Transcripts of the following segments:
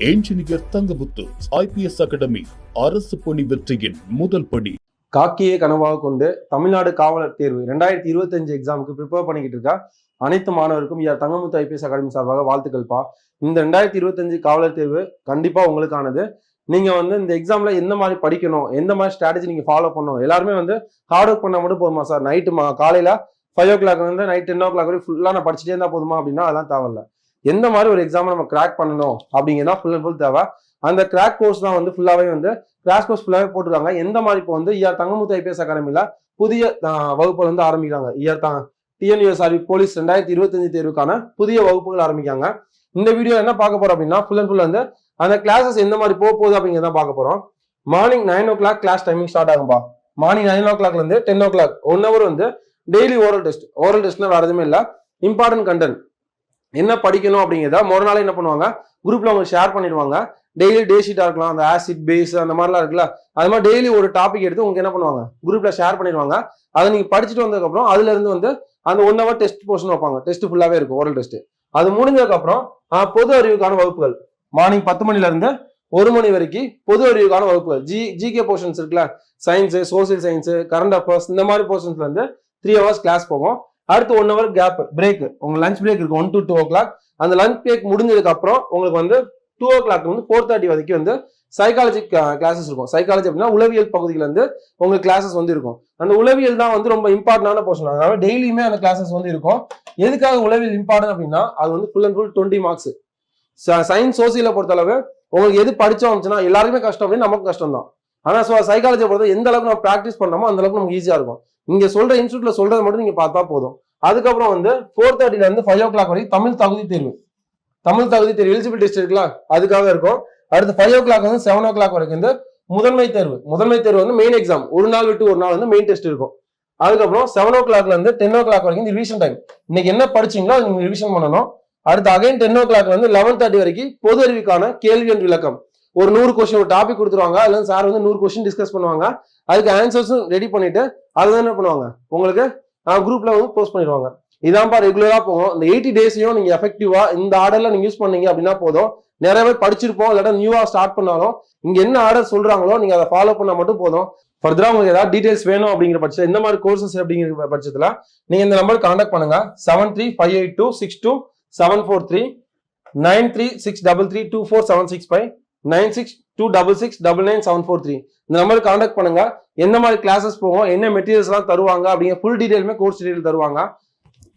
Engineer Thangamuthu IPS academy அரசு பணி வெற்றியின் முதல் படி. காக்கியை கனவாக கொண்டு தமிழ்நாடு காவலர் தேர்வு 2025 எக்ஸாமுக்கு ப்ரிப்பேர் பண்ணிக்கிட்டு இருக்கா அனைத்து மாணவருக்கும் தங்கமுத்து IPS அகாடமி சார்பாக வாழ்த்துக்கள்ப்பா. இந்த 2025 காவலர் தேர்வு கண்டிப்பா உங்களுக்கானது. நீங்க இந்த எக்ஸாம்ல எந்த மாதிரி படிக்கணும், எந்த மாதிரி ஸ்ட்ராட்டஜி நீங்க ஃபாலோ பண்ணணும், எல்லாருமே ஹார்ட் ஒர்க் பண்ணா மட்டும் போதுமா சார், நைட்டு காலையில 5 o'clock நைட் 10 o'clock வரை ஃபுல்லா நான் படிச்சுட்டே இருந்தா போதுமா அப்படின்னா அதெல்லாம் தேவையில்ல. எந்த மாதிரி ஒரு எக்ஸாம் நம்ம கிராக் பண்ணணும் அப்படிங்கிறதா ஃபுல் அண்ட் ஃபுல் தேவை. அந்த கிராக் கோர்ஸ் தான் ஃபுல்லாவே கிராஷ் கோர்ஸ் ஃபுல்லாவே போட்டுருக்காங்க. எந்த மாதிரி இப்போ தங்கமுத்து IPS அகாடமில புதிய வகுப்புகள் ஆரம்பிக்கிறாங்க. TNUSRB போலீஸ் 2025 தேர்வுக்கான புதிய வகுப்புகள் ஆரம்பிக்காங்க. இந்த வீடியோ என்ன பார்க்க போறோம் அப்படின்னா ஃபுல் அண்ட் ஃபுல் அந்த கிளாஸஸ் எந்த மாதிரி போகுது அப்படிங்கிறத பார்க்க போறோம். Morning 9 o'clock class timing start ஆகும்பா. Morning 9 o'clock 10 o'clock 1 hour daily oral test. Oral டெஸ்ட்னா வேற எதுவுமே இல்லை, இம்பார்ட்டன்ட் கண்டென்ட் என்ன படிக்கணும் அப்படிங்கிறத மொதல் நாளே என்ன பண்ணுவாங்க, குரூப்ல அவங்க ஷேர் பண்ணிடுவாங்க. டெய்லி டே ஷீட்டா இருக்கலாம், அந்த ஆசிட் பேஸ் அந்த மாதிரிலாம் இருக்குல்ல, அது மாதிரி டெய்லி ஒரு டாபிக் எடுத்து உங்களுக்கு என்ன பண்ணுவாங்க, குரூப்ல ஷேர் பண்ணிடுவாங்க. அதை நீங்க படிச்சுட்டு வந்ததுக்கப்புறம் அதுல இருந்து அந்த 1 hour டெஸ்ட் போர்ஷன் வைப்பாங்க. டெஸ்ட் ஃபுல்லாவே இருக்கும் ஓரல் டெஸ்ட். அது முடிஞ்சதுக்கு அப்புறம் பொது அறிவுக்கான வகுப்புகள் மார்னிங் 10 மணில இருந்து 1 மணி வரைக்கும் பொது அறிவுக்கான வகுப்புகள். ஜிகே போர்ஷன்ஸ் இருக்குல்ல, science, social science, current affairs, இந்த மாதிரி போர்ஷன்ஸ்ல 3 hours கிளாஸ் போகும். அடுத்து 1 hour கேப் பிரேக், உங்க லஞ்ச் பிரேக் இருக்கு 1 to 2 o'clock. அந்த லஞ்ச் பிரேக் முடிஞ்சதுக்கு அப்புறம் உங்களுக்கு 2 o'clock 4:30 வரைக்கும் சைக்காலஜி கிளாஸஸ் இருக்கும். சைக்காலஜி அப்படின்னா உளவியல் பகுதியில உங்களுக்கு கிளாஸஸ் இருக்கும். அந்த உளவியல் தான் ரொம்ப இம்பார்ட்டன்டான போர்ஷன். அதனால டெய்லியுமே அந்த கிளாஸஸ் இருக்கும். எதுக்காக உளவியல் இம்பார்ட்டன் அப்படின்னா அது full and full 20 marks. Science சோசியலை பொறுத்தளவு உங்களுக்கு எது படிச்சோம் அப்படின்னா எல்லாருக்குமே கஷ்டம் அப்படின்னு நமக்கு கஷ்டம் தான். ஆனா சைக்காலஜியை பொறுத்த எந்த அளவுக்கு நம்ம ப்ராக்டிஸ் பண்ணோமோ அந்த அளவுக்கு நமக்கு ஈஸியா இருக்கும். இங்க சொல்ற இன்ஸ்டியூட்ல சொல்றதை மட்டும் நீங்க பார்த்தா போதும். அதுக்கப்புறம் 4:30 இருந்து 5 o'clock வரைக்கும் தமிழ் தகுதி தேர்வு. தமிழ் தகுதி தேர்வு எலிஜிபிலிட்டி டெஸ்ட் இருக்குல்ல, அதுக்காக இருக்கும். அடுத்து 5 o'clock 7 o'clock வரைக்கும் முதன்மை தேர்வு. முதன்மை தேர்வு மெயின் எக்ஸாம், ஒரு நாள் விட்டு ஒரு நாள் மெயின் டெஸ்ட் இருக்கும். அதுக்கப்புறம் 7 o'clock 10 o'clock வரைக்கும் ரிவிஷன் டைம். இன்னைக்கு என்ன படிச்சீங்களோ அது நீங்க ரிவிஷன் பண்ணணும். அடுத்து அகைன் 10 o'clock 11:30 வரைக்கும் பொது அறிவுக்கான கேள்வி என்ற விளக்கம். ஒரு 100 கொஸ்டின் ஒரு டாபிக் கொடுத்துருவாங்க. அதுல சார் 100 கொஸ்டின் டிஸ்கஸ் பண்ணுவாங்க. அதுக்கு ஆன்சர்ஸும் ரெடி பண்ணிட்டு அதுதான் என்ன பண்ணுவாங்க, உங்களுக்கு குரூப்ல போஸ்ட் பண்ணிடுவாங்க. இதான்ப்பா ரெகுலரா போகும். இந்த 80 days நீங்க எஃபெக்டிவா இந்த ஆர்டர்ல நீங்க யூஸ் பண்ணீங்க அப்படின்னா போதும். நிறைய பேர் படிச்சிருப்போம், இல்லாட்டா நியூவா ஸ்டார்ட் பண்ணாலும் இங்க என்ன ஆர்டர் சொல்றாங்களோ நீங்க அதை ஃபாலோ பண்ணா மட்டும் போதும். ஃபர்தரா உங்களுக்கு ஏதாவது டீடைல்ஸ் வேணும் அப்படிங்கிற பட்சத்தில், இந்த மாதிரி கோர்சஸ் அப்படிங்கிற பட்சத்துல நீங்க இந்த நம்பருக்கு கான்டாக்ட் பண்ணுங்க. 7358262743 9363324765 9626699743 இந்த நம்பருக்கு கான்டாக்ட் பண்ணுங்க. எந்த மாதிரி கிளாஸஸ் போகும், என்ன மெட்டீரியல்ஸ் எல்லாம் தருவாங்க அப்படிங்கிற ஃபுல் டீடைலுமே கோர்ஸ் டீடைல் தருவாங்க.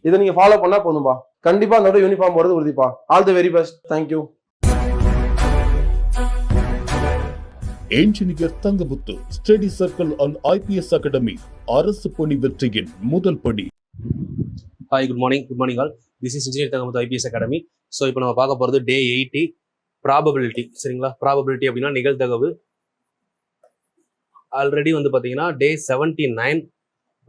இதை நீங்க ஃபாலோ பண்ணா போதும்பா. கண்டிப்பா அதோட யூனிஃபார்ம் போறது உறுதிப்பா. All the very best. Thank you. Engineer Thangamuthu study circle and IPS academy அரசு பணி வெற்றியின் முதல் படி. Hi, good morning all. This is engineer Thangamuthu IPS academy. So இப்போ நம்ம பார்க்க போகிறது டே 80 ப்ராபபிலிட்டி. சரிங்களா, ப்ராபபிலிட்டி அப்படின்னா நிகழ்தகவு. ஆல்ரெடி பார்த்தீங்கன்னா டே 79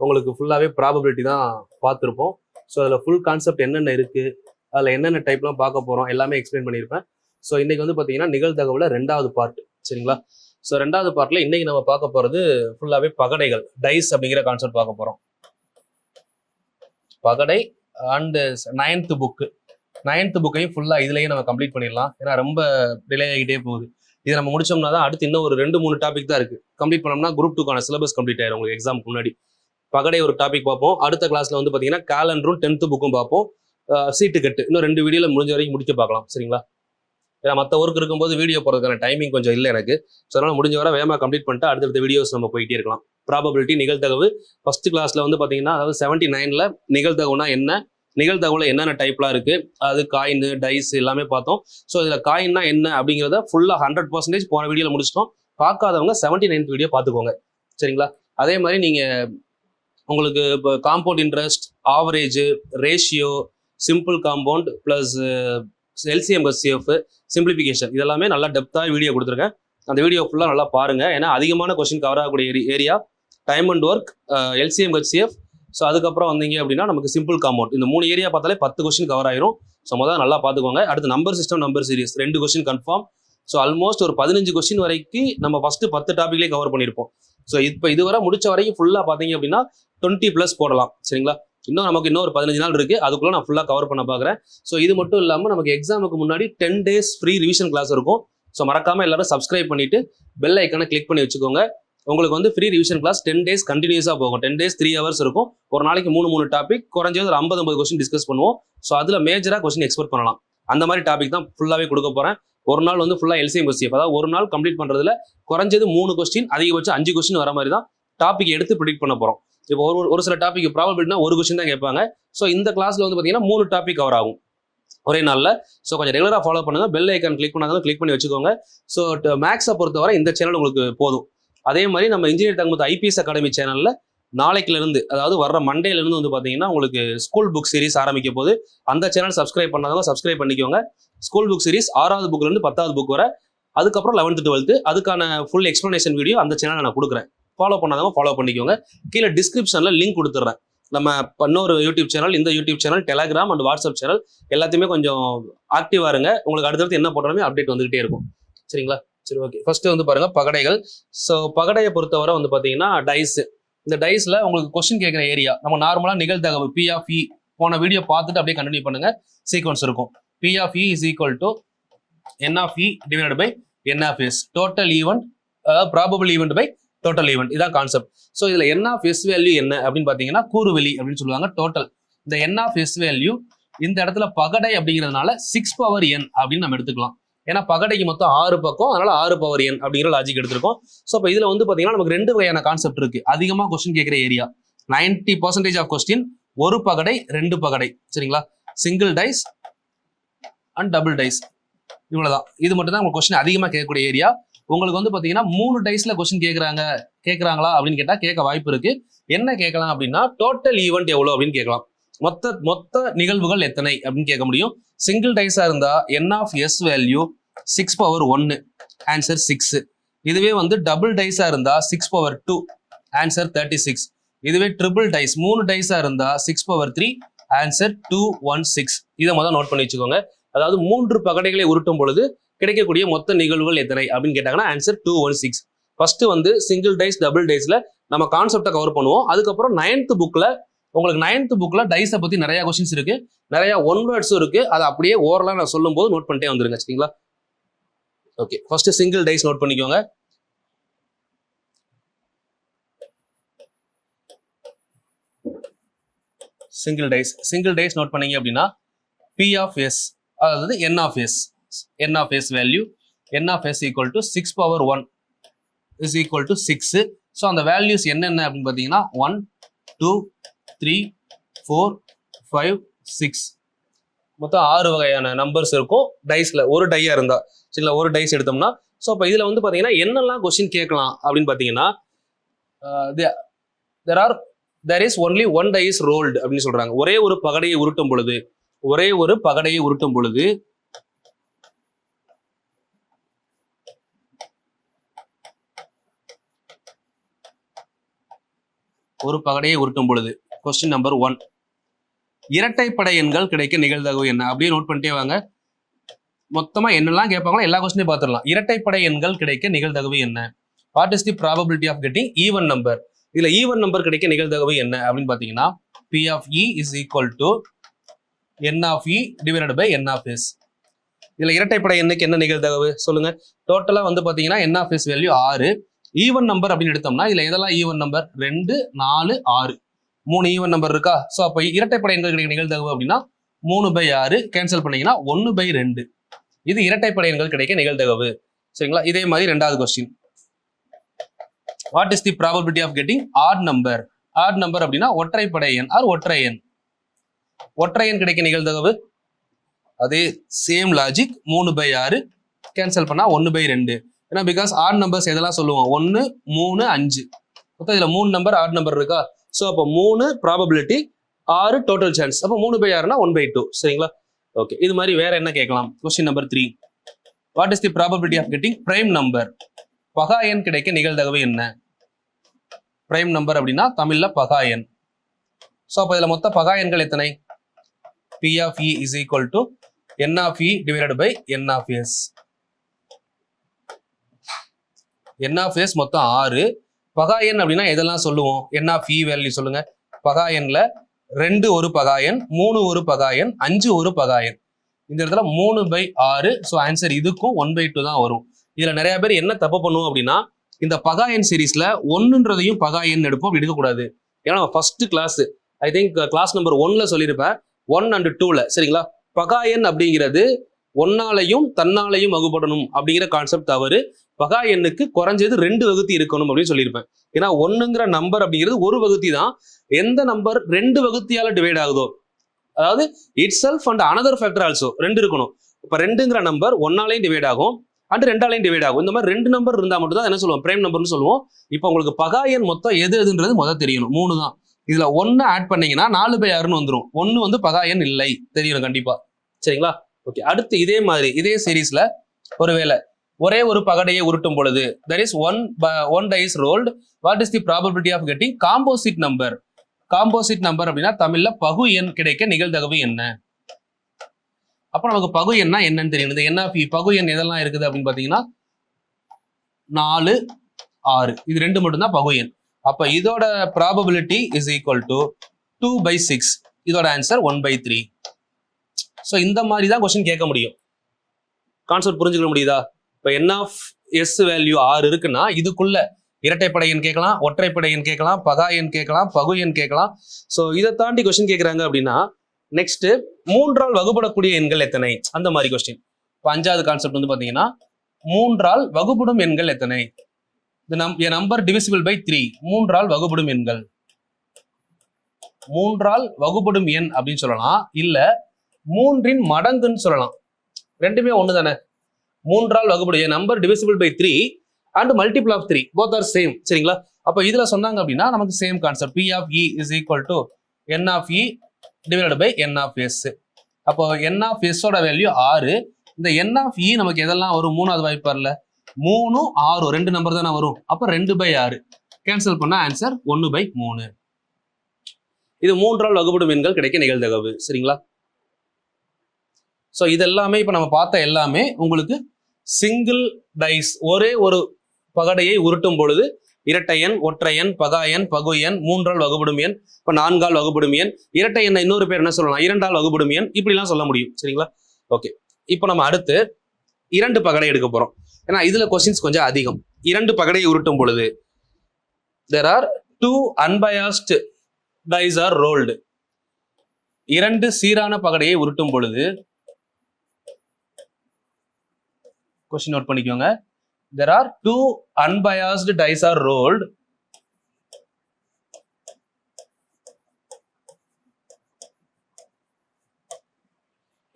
உங்களுக்கு ஃபுல்லாகவே ப்ராபபிலிட்டி தான் பார்த்துருப்போம். ஸோ அதில் ஃபுல் கான்செப்ட் என்னென்ன இருக்குது, அதில் என்னென்ன டைப்லாம் பார்க்க போகிறோம் எல்லாமே எக்ஸ்பிளைன் பண்ணியிருப்பேன். ஸோ இன்றைக்கி பார்த்தீங்கன்னா நிகழ்தகவில் 2வது பார்ட். சரிங்களா, ஸோ 2வது பார்ட்டில் இன்றைக்கி நம்ம பார்க்க போகிறது ஃபுல்லாகவே பகடைகள், டைஸ் அப்படிங்கிற கான்செப்ட் பார்க்க போகிறோம். பகடை அண்டு 9th புக்கையும் ஃபுல்லாக இதுலேயே நம்ம கம்ப்ளீட் பண்ணிடலாம். ஏன்னா ரொம்ப டிலே ஆகிட்டே போகுது. இதை நம்ம முடிச்சோம்னா தான் அடுத்து இன்னும் ஒரு 2-3 டாபிக் தான் இருக்குது. கம்ப்ளீட் பண்ணோம்னா Group 2க்கான சிலபஸ் கம்ப்ளீட் ஆயிடும் உங்களுக்கு எக்ஸாமுக்கு முன்னாடி. பகடை ஒரு டாபிக் பார்ப்போம். அடுத்த கிளாஸ்ல பார்த்தீங்கன்னா கேலண்டரும் 10th புக்கும் பார்ப்போம். சீட்டு கட்டு இன்னும் 2 வீடியோவில் முடிஞ்ச வரைக்கும் முடிக்க பார்க்கலாம். சரிங்களா, ஏன்னா மற்ற ஒர்க் இருக்கும்போது வீடியோ போகிறதுக்கான டைமிங் கொஞ்சம் இல்லை எனக்கு. ஸோ அதனால் முடிஞ்ச வரை வேகமாக கம்ப்ளீட் பண்ணிட்டு அடுத்தடுத்த வீடியோஸ் நம்ம போயிட்டே இருக்கலாம். ப்ராபபிலிட்டி நிகழ்தகவு ஃபர்ஸ்ட் கிளாஸ்ல பார்த்தீங்கன்னா, அதாவது 79ல் நிகழ்தகவுனா என்ன, நிகழ்தகவுல என்னென்ன டைப்லாம் இருக்கு, அது காயின், டைஸ் எல்லாமே பார்த்தோம். ஸோ இதில் காயின்னா என்ன அப்படிங்கிறத ஃபுல்லாக 100% போன வீடியோவில் முடிச்சிட்டோம். பார்க்காதவங்க 79th வீடியோ பார்த்துக்கோங்க. சரிங்களா, அதே மாதிரி நீங்கள் உங்களுக்கு இப்போ compound interest, average, ratio, simple compound plus LCM HCF, simplification இதெல்லாமே நல்லா டெப்த்தாக வீடியோ கொடுத்துருக்கேன். அந்த வீடியோ ஃபுல்லாக நல்லா பாருங்கள். ஏன்னா அதிகமான கொஸ்டின் கவர் ஆகக்கூடிய area time and work, LCM HCF. So அதுக்கப்புறம் வந்தீங்க அப்படின்னா நமக்கு சிம்பிள் காம்பவுண்ட். இந்த 3 ஏரியா பார்த்தாலே 10 கொஸ்டின் கவர் ஆயிரும். ஸோ முதல்ல நல்லா பார்த்துக்கோங்க. அடுத்து number system, number series 2 question confirm. So almost ஒரு 15 கொஸ்டின் வரைக்கும் நம்ம ஃபர்ஸ்ட் 10 டாபிக்லேயே கவர் பண்ணியிருப்போம். ஸோ இப்போ இதுவரை முடிச்ச வரைக்கும் ஃபுல்லாக பார்த்தீங்க அப்படின்னா 20+ போடலாம். சரிங்களா, இன்னும் நமக்கு இன்னும் ஒரு 15 நாள் இருக்கு, அதுக்குள்ள நான் ஃபுல்லா கவர் பண்ண பாக்குறேன். ஸோ இது மட்டும் இல்லாம நமக்கு எக்ஸாமுக்கு முன்னாடி 10 days ஃப்ரீ ரிவிஷன் கிளாஸ் இருக்கும். ஸோ மறக்காம எல்லாரும் சப்ஸ்கிரைப் பண்ணிட்டு பெல் ஐக்கானை கிளிக் பண்ணி வச்சுக்கோங்க. உங்களுக்கு வந்து ஃப்ரீ ரிவிஷன் கிளாஸ் 10 days கண்டினியூஸா போகும். 10 days 3 hours இருக்கும். ஒரு நாளைக்கு 3 டாபிக், குறைஞ்சது ஒரு 50 கொஸ்டின் டிஸ்கஸ் பண்ணுவோம். ஸோ அதுல மேஜரா கொஸ்டின் எக்ஸ்பெக்ட் பண்ணலாம். அந்த மாதிரி டாபிக் தான் ஃபுல்லாவே கொடுக்க போறேன். ஒரு நாள் வந்து ஃபுல்லா எல்சிஎம் கொஸ்டின், அதாவது ஒரு நாள் கம்ப்ளீட் பண்றதுல குறைஞ்சது 3 கொஸ்டின், அதிகபட்சம் 5 கொஸ்டின் வர மாதிரி தான் டாபிக் எடுத்து ப்ரிடிக்ட் பண்ண போறோம். இப்போ ஒரு சில டாபிக் ப்ராபபிலிட்டினா ஒரு கொஸ்டின் தான் கேட்பாங்க. ஸோ இந்த கிளாஸ்ல வந்து பாத்தீங்கன்னா 3 டாபிக் கவர் ஆகும் ஒரே நாள்ல. ஸோ கொஞ்சம் ரெகுலரா ஃபாலோ பண்ணுங்க. பெல் ஐக்கான் கிளிக் பண்ணாலும் கிளிக் பண்ணி வச்சுக்கோங்க. ஸோ மேக்ஸை பொறுத்தவரை இந்த சேனல் உங்களுக்கு போதும். அதே மாதிரி நம்ம இன்ஜினியர் தங்கமுத்து ஐபிஎஸ் அகாடமி சேனல்ல நாளைக்குல இருந்து, அதாவது வர்ற மண்டேல இருந்து வந்து பாத்தீங்கன்னா உங்களுக்கு ஸ்கூல் புக் சீரிஸ் ஆரம்பிக்க போது. அந்த சேனல் சப்ஸ்கிரைப் பண்ணாதவங்க சப்ஸ்கிரைப் பண்ணிக்கோங்க. ஸ்கூல் புக் சீரிஸ் 6வது புக்ல இருந்து 10வது புக் வர, அதுக்கப்புறம் 11th 12th அதுக்கான ஃபுல் எக்ஸ்பிளனேஷன் வீடியோ அந்த சேனல் நான் கொடுக்குறேன். ஃபாலோ பண்ணாதவங்க ஃபாலோ பண்ணிக்கோங்க. கீழே டிஸ்கிரிப்ஷன்ல லிங்க் கொடுத்துட்றேன். நம்ம இன்னொரு யூடியூப் சேனல், இந்த YouTube channel, Telegram and WhatsApp channel எல்லாத்தையுமே கொஞ்சம் ஆக்டிவா இருங்க. உங்களுக்கு அடுத்தடுத்து என்ன போட்டாலுமே அப்டேட் வந்துகிட்டே இருக்கும். சரிங்களா? சரி, ஓகே. ஃபர்ஸ்ட் வந்து பாருங்க பகடைகள். ஸோ பகடையை பொறுத்தவரை வந்து பாத்தீங்கன்னா டைஸ். இந்த டைஸ்ல உங்களுக்கு கொஸ்டின் கேட்குற ஏரியா நம்ம நார்மலா நிகழ்தகவு பி ஆஃப் இ போன வீடியோ பார்த்துட்டு அப்படியே கண்டினியூ பண்ணுங்க. சீக்வன்ஸ் இருக்கும். P of E is equal to N of E divided by N of S, total event probable event by total event. இதான் கான்செப்ட். ஸோ இதுல என் ஆஃப் எஸ் வேல்யூ என்ன அப்படின்னு பாத்தீங்கன்னா கூறுவெளி அப்படின்னு சொல்லுவாங்க. டோட்டல் இந்த என் ஆஃப் எஸ் வேல்யூ இந்த இடத்துல பகடை அப்படிங்கிறதுனால 6 power n அப்படின்னு நம்ம எடுத்துக்கலாம். ஏன்னா பகடைக்கு மொத்தம் 6 பக்கம், அதனால 6 power n அப்படிங்கிற லாஜிக் எடுத்திருக்கோம். ஸோ இப்போ இதுல வந்து பாத்தீங்கன்னா நமக்கு 2 வகையான கான்செப்ட் இருக்கு. அதிகமா கொஸ்டின் கேட்கிற ஏரியா 90% ஆஃப் கொஸ்டின் ஒரு பகடை 2 பகடை. சரிங்களா? Single dice and double dice, இவ்வளவுதான். இது மட்டும் தான் உங்களுக்கு கொஸ்டின் அதிகமா கேட்கக்கூடிய ஏரியா. உங்களுக்கு வந்து பாத்தீங்கன்னா 3 டைஸ்ல கொஸ்டின் கேட்கறாங்களா அப்படின்னு கேட்டா கேட்க வாய்ப்பு இருக்கு. என்ன கேட்கலாம் அப்படின்னா டோட்டல் ஈவெண்ட் எவ்வளவு அப்படின்னு கேட்கலாம். மொத்த நிகழ்வுகள் எத்தனை அப்படின்னு கேட்க முடியும். சிங்கிள் டைஸா இருந்தா N of S value 6 power 1, answer 6. இதுவே வந்து டபுள் டைஸா இருந்தா 6 power 2, ஆன்சர் 36. இதுவே ட்ரிபிள் டைஸ் 3 டைஸா இருந்தா 6 power 3, ஆன்சர் 216. இதை முதல்ல நோட் பண்ணி வச்சுக்கோங்க. அதாவது 3 பகடைகளை உருட்டும் பொழுது கிடைக்கக்கூடிய மொத்த நிகழ்வுகள் எத்தனை அப்படின்னு கேட்டாங்கன்னா ஆன்சர் 216. ஃபர்ஸ்ட் வந்து சிங்கிள் டைஸ் டபுள் டைஸ்ல நம்ம கான்செப்டை கவர் பண்ணுவோம். அதுக்கப்புறம் 9th புக்ல உங்களுக்கு 9th புக்ல டைஸை பத்தி நிறைய கொஸ்டின்ஸ் இருக்கு, நிறைய ஒன் வேர்ட்ஸும் இருக்கு. அதை அப்படியே ஓரலா நான் சொல்லும் போது நோட் பண்ணிட்டே வந்துருங்க. சரிங்களா? Okay, first single dice note பண்ணிக்கோங்க. சிங்கிள் டைஸ் நோட் பண்ணீங்க அப்படின்னா பி ஆஃப் எஸ், அதாவது N of S value N of S equal to 6 power 1 is equal to 6. So அந்த வேல்யூஸ் என்னென்ன அப்படின்னு பார்த்தீங்கன்னா 1, 2, 3, 4, 5, 6 மொத்தம் 6 வகையான நம்பர்ஸ் இருக்கும் டைஸ்ல. ஒரு டையா இருந்தா சரிங்களா, ஒரு டைஸ் எடுத்தோம்னா. ஸோ இப்போ இதுல வந்து பாத்தீங்கன்னா என்னெல்லாம் கொஸ்டின் கேட்கலாம் அப்படின்னு பாத்தீங்கன்னா there is only one die is rolled அப்படின்னு சொல்றாங்க. ஒரே ஒரு பகடையை உருட்டும் பொழுது கொஸ்டின் நம்பர் 1, இரட்டைப்படை எண்கள் கிடைக்க நிகழ்தகவு என்ன அப்படியே நோட் பண்ணிட்டே வாங்க. மொத்தமா என்னெல்லாம் கேட்பாங்களோ எல்லா கொஸ்டினையும் பார்த்துடலாம். இரட்டைப்படை எண்கள் கிடைக்க நிகழ்தகவு என்ன? What is the probability of getting even number? இதுல ஈவன் நம்பர் கிடைக்க நிகழ்தகவு என்ன அப்படின்னு பாத்தீங்கன்னா P of E is equal to N of E divided by N of S. இதுல இரட்டைப்படை எண்ணுக்கு என்ன நிகழ்தகவு சொல்லுங்க. டோட்டலா வந்து பாத்தீங்கன்னா N of S value 6. Even number அப்படின்னு எடுத்தோம்னா இதுல எதெல்லாம் ஈவன் நம்பர்? 2, 4, 6 3 ஈவன் நம்பர் இருக்கா? ஸோ அப்போ இரட்டைப்படை எண்கள் கிடைக்க நிகழ்தகவு அப்படின்னா 3/6 கேன்சல் பண்ணீங்கன்னா 1/2. இது இரட்டைப்படை எண்கள் கிடைக்க நிகழ்தகவு. சரிங்களா? இதே மாதிரி 2வது question, what is the probability of getting odd number? Odd number அப்படின்னா ஒற்றைப்படை எண் ஆர் ஒற்றை எண் கிடைக்க நிகழ்தகவு. அதே சேம் லாஜிக் 3/6 கேன்சல் பண்ணா 1/2. ஏன்னா பிகாஸ் ஆட் நம்பர்ஸ் எதெல்லாம் சொல்லுவோம்? 1, 3, 5 மொத்தம் இதுல 3 நம்பர் ஆட் நம்பர் இருக்கா? ஸோ அப்போ 3 ப்ராபபிலிட்டி, 6 டோட்டல் சான்ஸ். அப்போ 3/6னா 1/2. சரிங்களா? ஓகே, இது மாதிரி வேற என்ன கேட்கலாம்? Question number 3, what is the probability of getting prime number? பகா எண் கிடைக்க நிகழ்தகவு என்ன? பிரைம் நம்பர் அப்படின்னா தமிழ்ல பகா எண். ஸோ அப்போ இதுல மொத்த பகா எண்கள் எத்தனை? P of E is equal to N of E divided by N of S. N of S மொத்தம் 6. பகா எண் அப்படின்னா எதெல்லாம் சொல்லுவோம்? என் ஆஃப் இ வேல்யூ சொல்லுங்க. பகா எண்ல 2 ஒரு பகாயன், 3 ஒரு பகாயன், 5 ஒரு பகாயன். இந்த இடத்துல 3/6. ஸோ ஆன்சர் இதுக்கும் 1/2 தான் வரும். இதுல நிறைய பேர் என்ன தப்பு பண்ணுவோம் அப்படின்னா, இந்த பகாயன் சீரீஸ்ல 1ன்றதையும் பகாயன் எடுப்போம், அப்படி எடுக்கக்கூடாது. ஏன்னா first class, I think class number 1ல சொல்லியிருப்பேன், 1 and 2ல. சரிங்களா? பகாயன் அப்படிங்கிறது ஒன்னாலையும் தன்னாலையும் வகுப்படணும் அப்படிங்கிற கான்செப்ட் தவறு. பகாயனுக்கு குறைஞ்சது 2 வகுத்தி இருக்கணும் அப்படின்னு சொல்லியிருப்பேன். ஏன்னா 1ங்கிற நம்பர் அப்படிங்கிறது ஒரு வகுத்தி தான். எந்த நம்பர் 2 வகுத்தியால டிவைட் ஆகுதோ, அதாவது it self and another factor also 2 இருக்கணும். இப்போ 2ங்கிற நம்பர் 1ஆலையும் டிவைட் ஆகும் அண்ட் 2ஆலையும் டிவைட் ஆகும். இந்த மாதிரி 2 நம்பர் இருந்தால் மட்டும் தான் என்ன சொல்லுவோம், பிரைம் நம்பர்னு சொல்லுவோம். இப்போ உங்களுக்கு பகாயன் மொத்தம் எதுன்றது முதல் தெரியணும். 3 தான். இதுல 1 ஆட் பண்ணீங்கன்னா 4/6ன்னு வந்துடும். 1 வந்து பகாயன் இல்லை, தெரியணும் கண்டிப்பா. சரிங்களா? ஓகே. அடுத்து இதே மாதிரி இதே சீரீஸ்ல ஒருவேளை ஒரே ஒரு பகடையை உருட்டும் பொழுது there is one die is rolled, what is the probability of getting composite number? Composite number அப்படின்னா தமிழ்ல பகு எண் கிடைக்க நிகழ்தகவு என்ன? அப்ப நமக்கு பகு எண்ணா என்னன்னு தெரியும். இந்த என் ஆஃப் பகு எண் எதெல்லாம் இருக்குது அப்படின்னு பாத்தீங்கன்னா 4, 6 இது 2 மட்டும்தான் பகு எண். அப்ப இதோட ப்ராபபிலிட்டி இஸ் ஈக்குவல் டு 2/6. இதோட ஆன்சர் 1/3. ஸோ இந்த மாதிரி தான் கொஸ்டின் கேட்க முடியும். கான்செப்ட் புரிஞ்சுக்க முடியுதா? இப்போ என் ஆஃப் எஸ் வேல்யூ 6 இருக்குன்னா இதுக்குள்ள இரட்டைப்படை எண் கேட்கலாம், ஒற்றைப்படை எண் கேட்கலாம், பகா எண் கேட்கலாம், பகு எண் கேட்கலாம். ஸோ இதை தாண்டி கொஸ்டின் கேட்குறாங்க அப்படின்னா நெக்ஸ்ட் 3ஆல் வகுப்படக்கூடிய எண்கள் எத்தனை, அந்த மாதிரி கொஸ்டின். இப்போ 5வது கான்செப்ட் வந்து பார்த்தீங்கன்னா 3ஆல் வகுப்படும் எண்கள் எத்தனை? Number divisible by 3. 3ஆல் வகுப்படும் எண்கள். 3ஆல் வகுப்படும் எண் அப்படின்னு சொல்லலாம், இல்ல 3இன் மடங்குன்னு சொல்லலாம். ரெண்டுமே ஒன்று தானே. 3ஆல் வகுப்படும் number divisible by 3 and multiple of 3 both are same. சரிங்களா? அப்போ இதுல சொன்னாங்க அப்படின்னா நமக்கு same concept. P of E is equal to N of E divided by N of S. அப்போ N of S ஓட வேல்யூ 6. இந்த N of E நமக்கு எதெல்லாம் வரும்? 3வது வாய்ப்பு வரல, 3, 6 2 நம்பர் தானே வரும். அப்போ 2/6 கேன்சல் பண்ண ஆன்சர் 1/3. இது 3ஆல் வகுப்படும் எண்கள் கிடைக்க நிகழ்தகவு. சரிங்களா? ஸோ இதெல்லாமே இப்போ நம்ம பார்த்த எல்லாமே உங்களுக்கு சிங்கிள் டைஸ், ஒரே ஒரு பகடையை உருட்டும் பொழுது இரட்டை எண், ஒற்றை எண், பகா எண், பகு எண், 3ஆல் வகுப்படும் எண், இப்போ 4ஆல் வகுப்படும் எண், இரட்டை எண்ணை இன்னொரு பேர் என்ன சொல்லலாம், 2ஆல் வகுப்படும் எண், இப்படிலாம் சொல்ல முடியும். சரிங்களா? ஓகே. இப்போ நம்ம அடுத்து 2 பகடை எடுக்க போறோம். ஏன்னா இதுல கொஸ்டின்ஸ் கொஞ்சம் அதிகம். 2 பகடையை உருட்டும் பொழுது there are 2 unbiased dice are rolled. 2 சீரான பகடையை உருட்டும் பொழுது கொஸ்டின் நோட் பண்ணிக்கோங்க. There are 2 unbiased dice are rolled.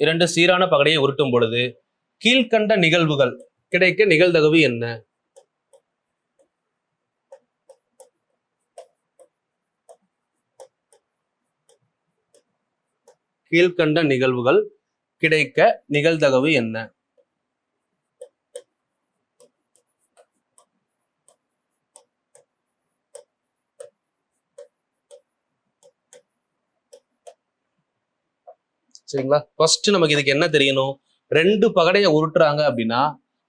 இரண்டு சீரான பகடையை உருட்டும் பொழுது கீழ்கண்ட நிகழ்வுகள் கிடைக்க நிகழ்தகவு என்ன? கீழ்கண்ட நிகழ்வுகள் கிடைக்க நிகழ்தகவு என்ன? சரிங்களா? ஃபர்ஸ்ட் நமக்கு இதுக்கு என்ன தெரியணும்? 2 பகடையை உருட்டுறாங்க அப்படின்னா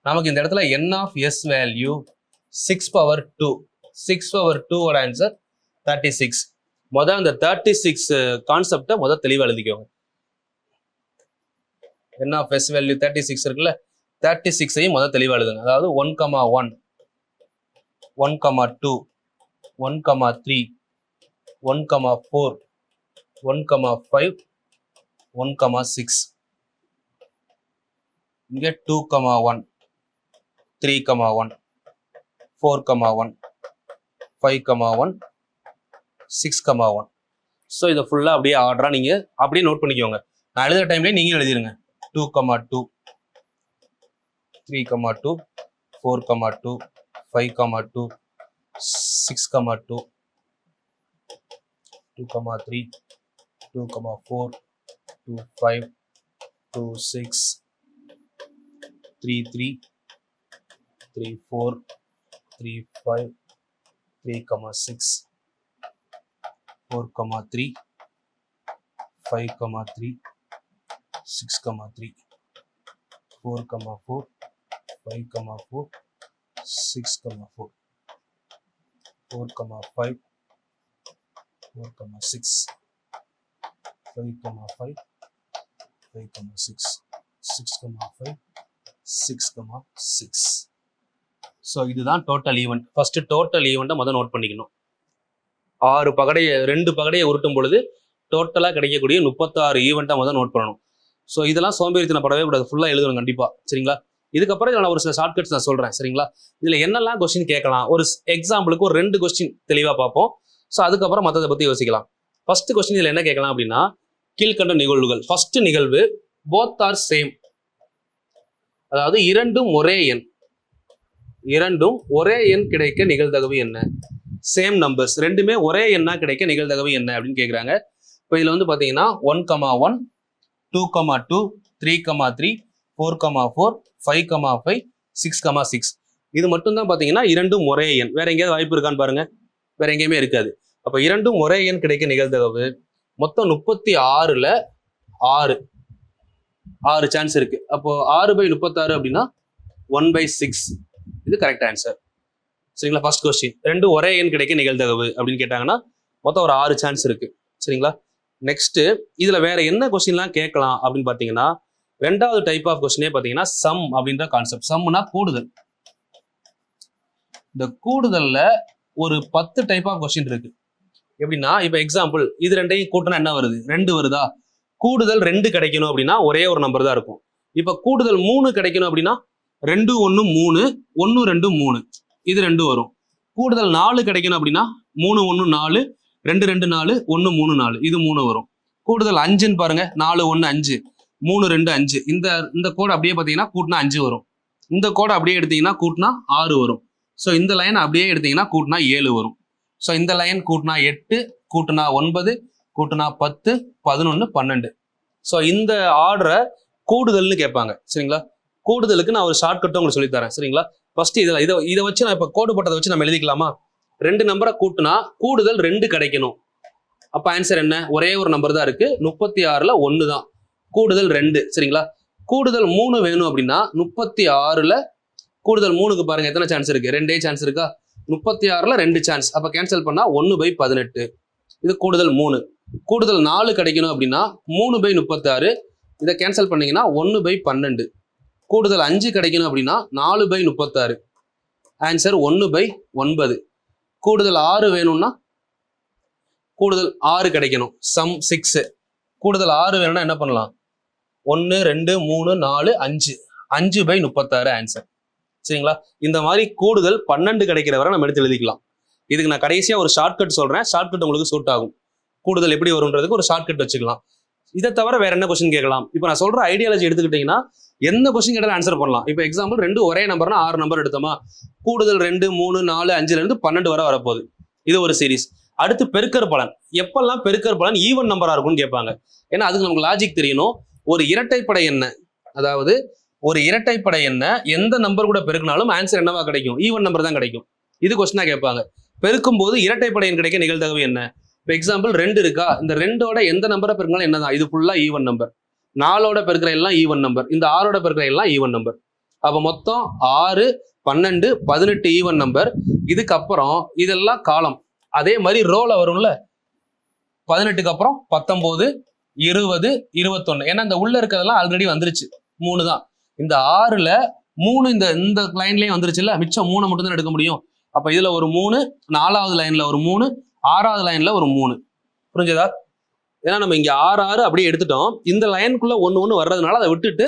நமக்கு இந்த இடத்துல N of S வேல்யூ 6/2. 6/2 ஓட ஆன்சர் 36. அந்த 36 கான்செப்டை தெளிவா எழுதிக்கோங்க. N of S வேல்யூ 36 இருக்குல்ல, 36ஐயும் தெளிவா எழுதுங்க. அதாவது 1,1, 1,2, 1,3, 1,4, 1,5, 1,6. இங்க 2,1, 3,1, 4,1, 5,1, 6,1. ஸோ இதை ஃபுல்லாக அப்படியே ஆர்டரா நீங்க அப்படியே நோட் பண்ணிக்கோங்க. நான் எழுதுற டைம்லேயே நீங்க எழுதிருங்க. 2,2, 3,2, 4,2, 5,2, 6,2, 2,3, 2,4, 2,5, 2,6, 3,3, 3,4, 3,5, 3,6, 4,3, 5,3, 6,3, 4,4, 5,4, 6,4, 4,5, 4,6, 5,5 5,6 6,5 6,6. ஸோ இதுதான் டோட்டல் ஈவெண்ட். ஃபர்ஸ்ட் டோட்டல் ஈவெண்ட்டை முதல் நோட் பண்ணிக்கணும். 6 பகடையை 2 பகடையை உருட்டும் பொழுது டோட்டலாக கிடைக்கக்கூடிய 36 ஈவெண்ட்டை முதல் நோட் பண்ணணும். ஸோ இதெல்லாம் சோம்பேறித்தனப்படவே கூடாது, ஃபுல்லாக எழுதணும் கண்டிப்பாக. சரிங்களா? இதுக்கப்புறம் இதில் நான் ஒரு சில ஷார்ட்கட்ஸ் நான் சொல்கிறேன். சரிங்களா? இதில் என்னெல்லாம் கொஸ்டின் கேட்கலாம், ஒரு எக்ஸாம்பிளுக்கு ஒரு 2 கொஸ்டின் தெளிவாக பார்ப்போம். ஸோ அதுக்கப்புறம் மற்றதை பற்றி யோசிக்கலாம். ஃபர்ஸ்ட் கொஸ்டின் இதில் என்ன கேட்கலாம் அப்படின்னா, கீழ்கண்ட நிகழ்வுகள். ஃபர்ஸ்ட் நிகழ்வு போத் ஆர் சேம், அதாவது இரண்டும் ஒரே எண். இரண்டும் ஒரே எண் கிடைக்க நிகழ்தகவு என்ன? சேம் நம்பர்ஸ் ரெண்டுமே ஒரே எண்ணா கிடைக்க நிகழ்தகவு என்ன அப்படின்னு கேட்குறாங்க. இப்போ இதில் வந்து பார்த்தீங்கன்னா 1,1 2,2 3,3 4,4 5,5 6,6 இது மட்டும் தான் பார்த்தீங்கன்னா இரண்டும் ஒரே எண். வேற எங்கேயாவது வாய்ப்பு இருக்கான்னு பாருங்க, வேற எங்கேயுமே இருக்காது. அப்போ இரண்டும் ஒரே எண் கிடைக்க நிகழ்தகவு மொத்தம் 36ல் 6 சான்ஸ் இருக்கு. அப்போ 6/36 அப்படின்னா 1/6. இது கரெக்ட் ஆன்சர். சரிங்களா? ஃபர்ஸ்ட் கொஸ்டின் ரெண்டும் ஒரே எண் கிடைக்க நிகழ்தகவு அப்படின்னு கேட்டாங்கன்னா மொத்தம் ஒரு 6 சான்ஸ் இருக்கு. சரிங்களா? நெக்ஸ்ட் இதுல வேற என்ன கொஸ்டின்லாம் கேட்கலாம் அப்படின்னு பார்த்தீங்கன்னா, 2வது டைப் ஆஃப் கொஸ்டினே பார்த்தீங்கன்னா சம் அப்படின்ற கான்செப்ட். சம்னா கூடுதல். இந்த கூடுதல்ல ஒரு 10 டைப் ஆஃப் கொஸ்டின் இருக்கு. எப்படின்னா, இப்போ எக்ஸாம்பிள் இது ரெண்டையும் கூட்டினா என்ன வருது? 2 வருதா? கூடுதல் 2 கிடைக்கணும் அப்படின்னா ஒரே ஒரு நம்பர் தான் இருக்கும். இப்போ கூடுதல் 3 கிடைக்கணும் அப்படின்னா 2 1 3 1 2 3 இது 2 வரும். கூடுதல் 4 கிடைக்கணும் அப்படின்னா 3 1 4 2 2 4 1 3 4 இது 3 வரும். கூடுதல் 5ன்னு பாருங்க, 4 1 5 3 2 5 இந்த கோடு அப்படியே பார்த்தீங்கன்னா கூட்டினா 5 வரும். இந்த கோடை அப்படியே எடுத்தீங்கன்னா கூட்டினா 6 வரும். ஸோ இந்த லைன் அப்படியே எடுத்தீங்கன்னா கூட்டினா 7 வரும். ஸோ இந்த லைன் கூட்டினா 8 கூட்டினா 9 கூட்டினா 10 11 12. ஸோ இந்த ஆர்டரை கூடுதல்னு கேட்பாங்க. சரிங்களா? கூடுதலுக்கு நான் ஒரு ஷார்ட்கட்டும் உங்களுக்கு சொல்லித்தரேன். சரிங்களா? ஃபர்ஸ்ட் இதை வச்சு நான் இப்போ கோடு போட்டதை வச்சு நம்ம எழுதிக்கலாமா? 2 நம்பரை கூட்டினா கூடுதல் 2 கிடைக்கணும். அப்போ ஆன்சர் என்ன? ஒரே ஒரு நம்பர் தான் இருக்கு, 36ல் 1 தான். கூடுதல் 2. சரிங்களா? கூடுதல் 3 வேணும் அப்படின்னா 36ல் கூடுதல் 3க்கு பாருங்க எத்தனை சான்ஸ் இருக்கு? 2 சான்ஸ் இருக்கா? 36ல் 2 சான்ஸ். அப்போ கேன்சல் பண்ணா 1/18. இது கூடுதல் 3. கூடுதல் 4 கிடைக்கணும் அப்படின்னா 3/36. இதை கேன்சல் பண்ணீங்கன்னா 1/12. கூடுதல் 5 கிடைக்கணும் அப்படின்னா 4/36. ஆன்சர் 1/9. கூடுதல் 6 வேணும்னா கூடுதல் 6 கிடைக்கணும். சம் 6. கூடுதல் 6 வேணும்னா என்ன பண்ணலாம்? 1 2 3 4 5 5/36 ஆன்சர். சரிங்களா? இந்த மாதிரி கூடுதல் 12 கிடைக்கிற வரை நம்ம எடுத்து எழுதிக்கலாம். இதுக்கு நான் கடைசியா ஒரு ஷார்ட்கட் சொல்றேன். ஷார்ட்கட் உங்களுக்கு சூட் ஆகும். கூடுதல் எப்படி வரும்ன்றதுக்கு ஒரு ஷார்ட்கட் வச்சுக்கலாம். இதை தவிர வேற என்ன கொஸ்டின் கேட்கலாம்? இப்போ நான் சொல்ற ஐடியாலஜி எடுத்துக்கிட்டீங்கன்னா எந்த கொஸ்டின் கேட்டாலும் ஆன்சர் பண்ணலாம். இப்போ எக்ஸாம்பிள் 2 ஒரே நம்பர்னா 6 நம்பர் எடுத்தோமா, கூடுதல் 2 3 4 5ல இருந்து 12 வரை வரப்போகுது. இது ஒரு சீரிஸ். அடுத்து பெருக்கற் பலன். எப்பெல்லாம் பெருக்கற் பலன் ஈவன் நம்பரா இருக்கும்னு கேட்பாங்க. ஏன்னா அதுக்கு நமக்கு லாஜிக் தெரியணும். ஒரு இரட்டைப்படை எண்ணை, அதாவது ஒரு இரட்டைப்படை எண்ணை எந்த நம்பர் கூட பெருக்கினாலும் ஆன்சர் என்னவா கிடைக்கும்? ஈவன் நம்பர் தான் கிடைக்கும். இது கொஸ்டினா கேட்பாங்க. பெருக்கும் போது இரட்டைப்படை எண் கிடைக்க நிகழ்தகவு என்ன? இப்போ எக்ஸாம்பிள் 2 இருக்கா, இந்த 2ஓட எந்த நம்பரை பெருக்கினாலும் என்னதான்? இது ஃபுல்லா ஈவன் நம்பர். 4ஓட பெருக்கிற எல்லாம் ஈவன் நம்பர். இந்த 6ஓட பெருக்கிற எல்லாம் ஈவன் நம்பர். அப்போ மொத்தம் 6 12 18 ஈவன் நம்பர். இதுக்கப்புறம் இதெல்லாம் காலம். அதே மாதிரி ரோல வரும்ல, 18க்கு அப்புறம் 19 20 21. ஏன்னா இந்த உள்ள இருக்கிறதெல்லாம் ஆல்ரெடி வந்துருச்சு, 3 தான். இந்த 6ல் 3 இந்த லைன்லயும் வந்துருச்சுல்ல, மிச்சம் 3 மட்டும் தான் எடுக்க முடியும். அப்ப இதுல ஒரு 3, 4வது லைன்ல ஒரு 3, 6வது லைன்ல ஒரு 3. புரிஞ்சதா? ஏன்னா நம்ம இங்க 6 6 அப்படியே எடுத்துட்டோம். இந்த லைனுக்குள்ள 1 1 வர்றதுனால அதை விட்டுட்டு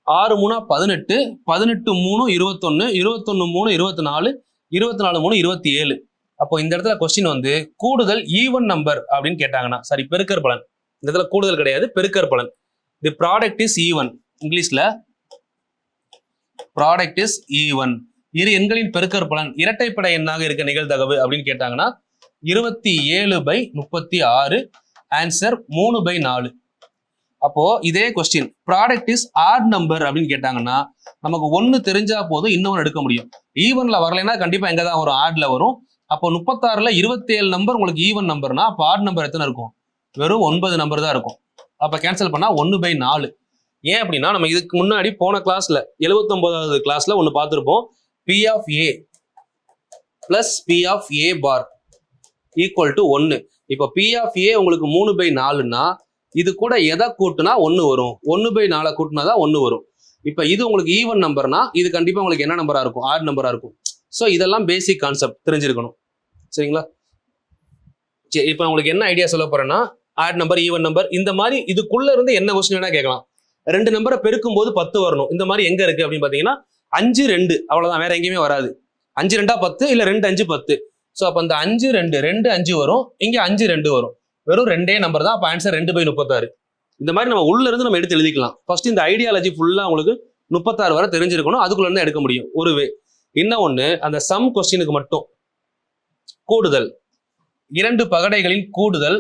6 3 18 18 3 21 21 3 24 24 3 27. அப்போ இந்த இடத்துல கொஸ்டின் வந்து கூடுதல் ஈவன் நம்பர் அப்படின்னு கேட்டாங்கன்னா, சாரி பெருக்கற் பலன். இந்த இடத்துல கூடுதல் கிடையாது, பெருக்கற் பலன். The product is even. இங்கிலீஷ்ல ப்ராடக்ட் இஸ் ஈவன். இரு எண்களின் பெருக்கற் பலன் இரட்டைப்படை எண்ணாக இருக்க நிகழ்தகவு அப்படின்னு கேட்டாங்கன்னா 27/36. ஆன்சர் 3/4. அப்போ இதே question product is add number அப்படின்னு கேட்டாங்கன்னா நமக்கு 1 தெரிஞ்சா போதும், இன்னொன்று எடுக்க முடியும். ஈவன்ல வரலைன்னா கண்டிப்பா எங்க தான் வரும்? ஆட்ல வரும். அப்போ 36ல் 27 நம்பர் உங்களுக்கு ஈவன் நம்பர்னா அப்போ ஆட் நம்பர் எத்தனை இருக்கும்? வெறும் 9 நம்பர் தான் இருக்கும். அப்ப கேன்சல் பண்ணா 1/4. ஏன் அப்படின்னா நம்ம இதுக்கு முன்னாடி போன கிளாஸ்ல 79வது கிளாஸ்ல ஒன்று பார்த்துருப்போம். P of A plus P of A bar equal to 1. இப்போ P of A உங்களுக்கு 3/4ன்னா இது கூட எதை கூட்டினா 1 வரும், 1/4 கூட்டினா தான் 1 வரும். இப்போ இது உங்களுக்கு ஈவன் நம்பர்னா இது கண்டிப்பா உங்களுக்கு என்ன நம்பரா இருக்கும், ஆட் நம்பரா இருக்கும். ஸோ இதெல்லாம் பேசிக் கான்செப்ட் தெரிஞ்சிருக்கணும். சரிங்களா? சரி, இப்போ உங்களுக்கு என்ன ஐடியா சொல்ல போறேன்னா, ஆட் நம்பர், ஈவன் நம்பர், இந்த மாதிரி இதுக்குள்ள இருந்து என்ன கொஸ்டின் வேணா கேட்கலாம். 2 நம்பரை பெருக்கும் போது 10 வரணும். இந்த மாதிரி எங்க இருக்கு அப்படின்னு பாத்தீங்கன்னா 5 2 அவ்வளவுதான், வேற எங்கேயுமே வராது. 5 2 10 இல்ல 2 5 10. ஸோ அப்ப அந்த 5 2 2 5 வரும், இங்க 5 2 வரும். வெறும் 2 நம்பர் தான். அப்ப ஆன்சர் 2/36. இந்த மாதிரி நம்ம உள்ள இருந்து நம்ம எடுத்து எழுதிக்கலாம். ஃபர்ஸ்ட் இந்த ஐடியாலஜி ஃபுல்லா உங்களுக்கு 36 வரை தெரிஞ்சிருக்கணும். அதுக்குள்ள இருந்து எடுக்க முடியும் ஒரு வே. இன்னும் ஒண்ணு, அந்த சம் கொஸ்டினுக்கு மட்டும் கூடுதல், 2 பகடைகளின் கூடுதல்,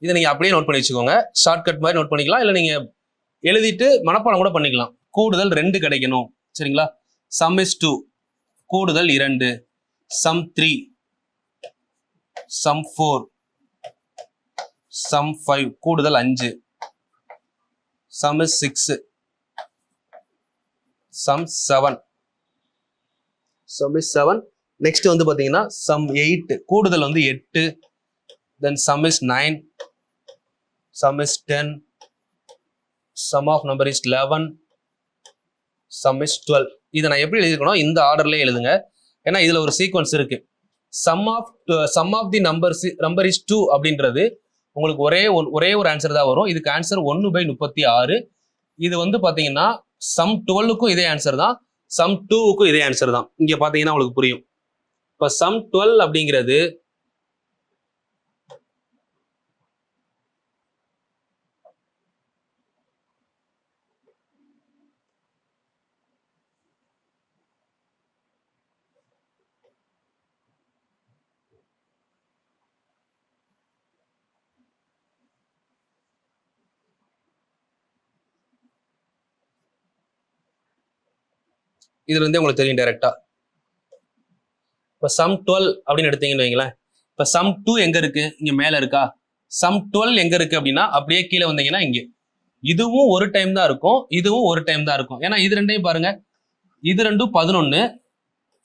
இதை நீங்க அப்படியே நோட் பண்ணி வச்சுக்கோங்க. ஷார்ட்கட் மாதிரி நோட் பண்ணிக்கலாம், இல்ல நீங்க எழுதிட்டு மனப்பாடம் கூட பண்ணிக்கலாம். கூடுதல் 2 கிடைக்கணும். சரிங்களா? சம் இஸ் 2, கூடுதல் 2, சம் 3, சம் 4, சம் 5, கூடுதல் 5, sum is 6, sum 7, sum is 7. Next வந்து பாத்தீங்கன்னா சம் 8, கூடுதல் வந்து 8, then sum is 9, sum is 10, sum of number is 11, sum is 12. இதை நான் எப்படி எழுதிக்கணும், இந்த ஆர்டர்லயே எழுதுங்க. ஏன்னா இதுல ஒரு சீக்வன்ஸ் இருக்கு. sum of the number is 2 அப்படின்றது உங்களுக்கு ஒரே ஒரு ஆன்சர் தான் வரும். இதுக்கு ஆன்சர் 1/36. இது வந்து பாத்தீங்கன்னா சம் 12க்கும் இதே ஆன்சர் தான், சம் 2க்கும் இதே ஆன்சர் தான். இங்க பாத்தீங்கன்னா உங்களுக்கு புரியும். இப்ப சம் 12 அப்படிங்கிறது இதுல இருந்தே உங்களுக்கு தெரியும் டைரக்டா. இப்ப சம் 12 அப்படின்னு எடுத்தீங்கன்னு வைங்களேன். இப்ப சம் 2 எங்க இருக்கு, இங்க மேல இருக்கா. சம் 12 எங்க இருக்கு அப்படின்னா அப்படியே கீழே வந்தீங்கன்னா இங்க. இதுவும் ஒரு டைம் தான் இருக்கும், இதுவும் ஒரு டைம் தான் இருக்கும். ஏன்னா இது ரெண்டையும் பாருங்க, இது ரெண்டும் 11,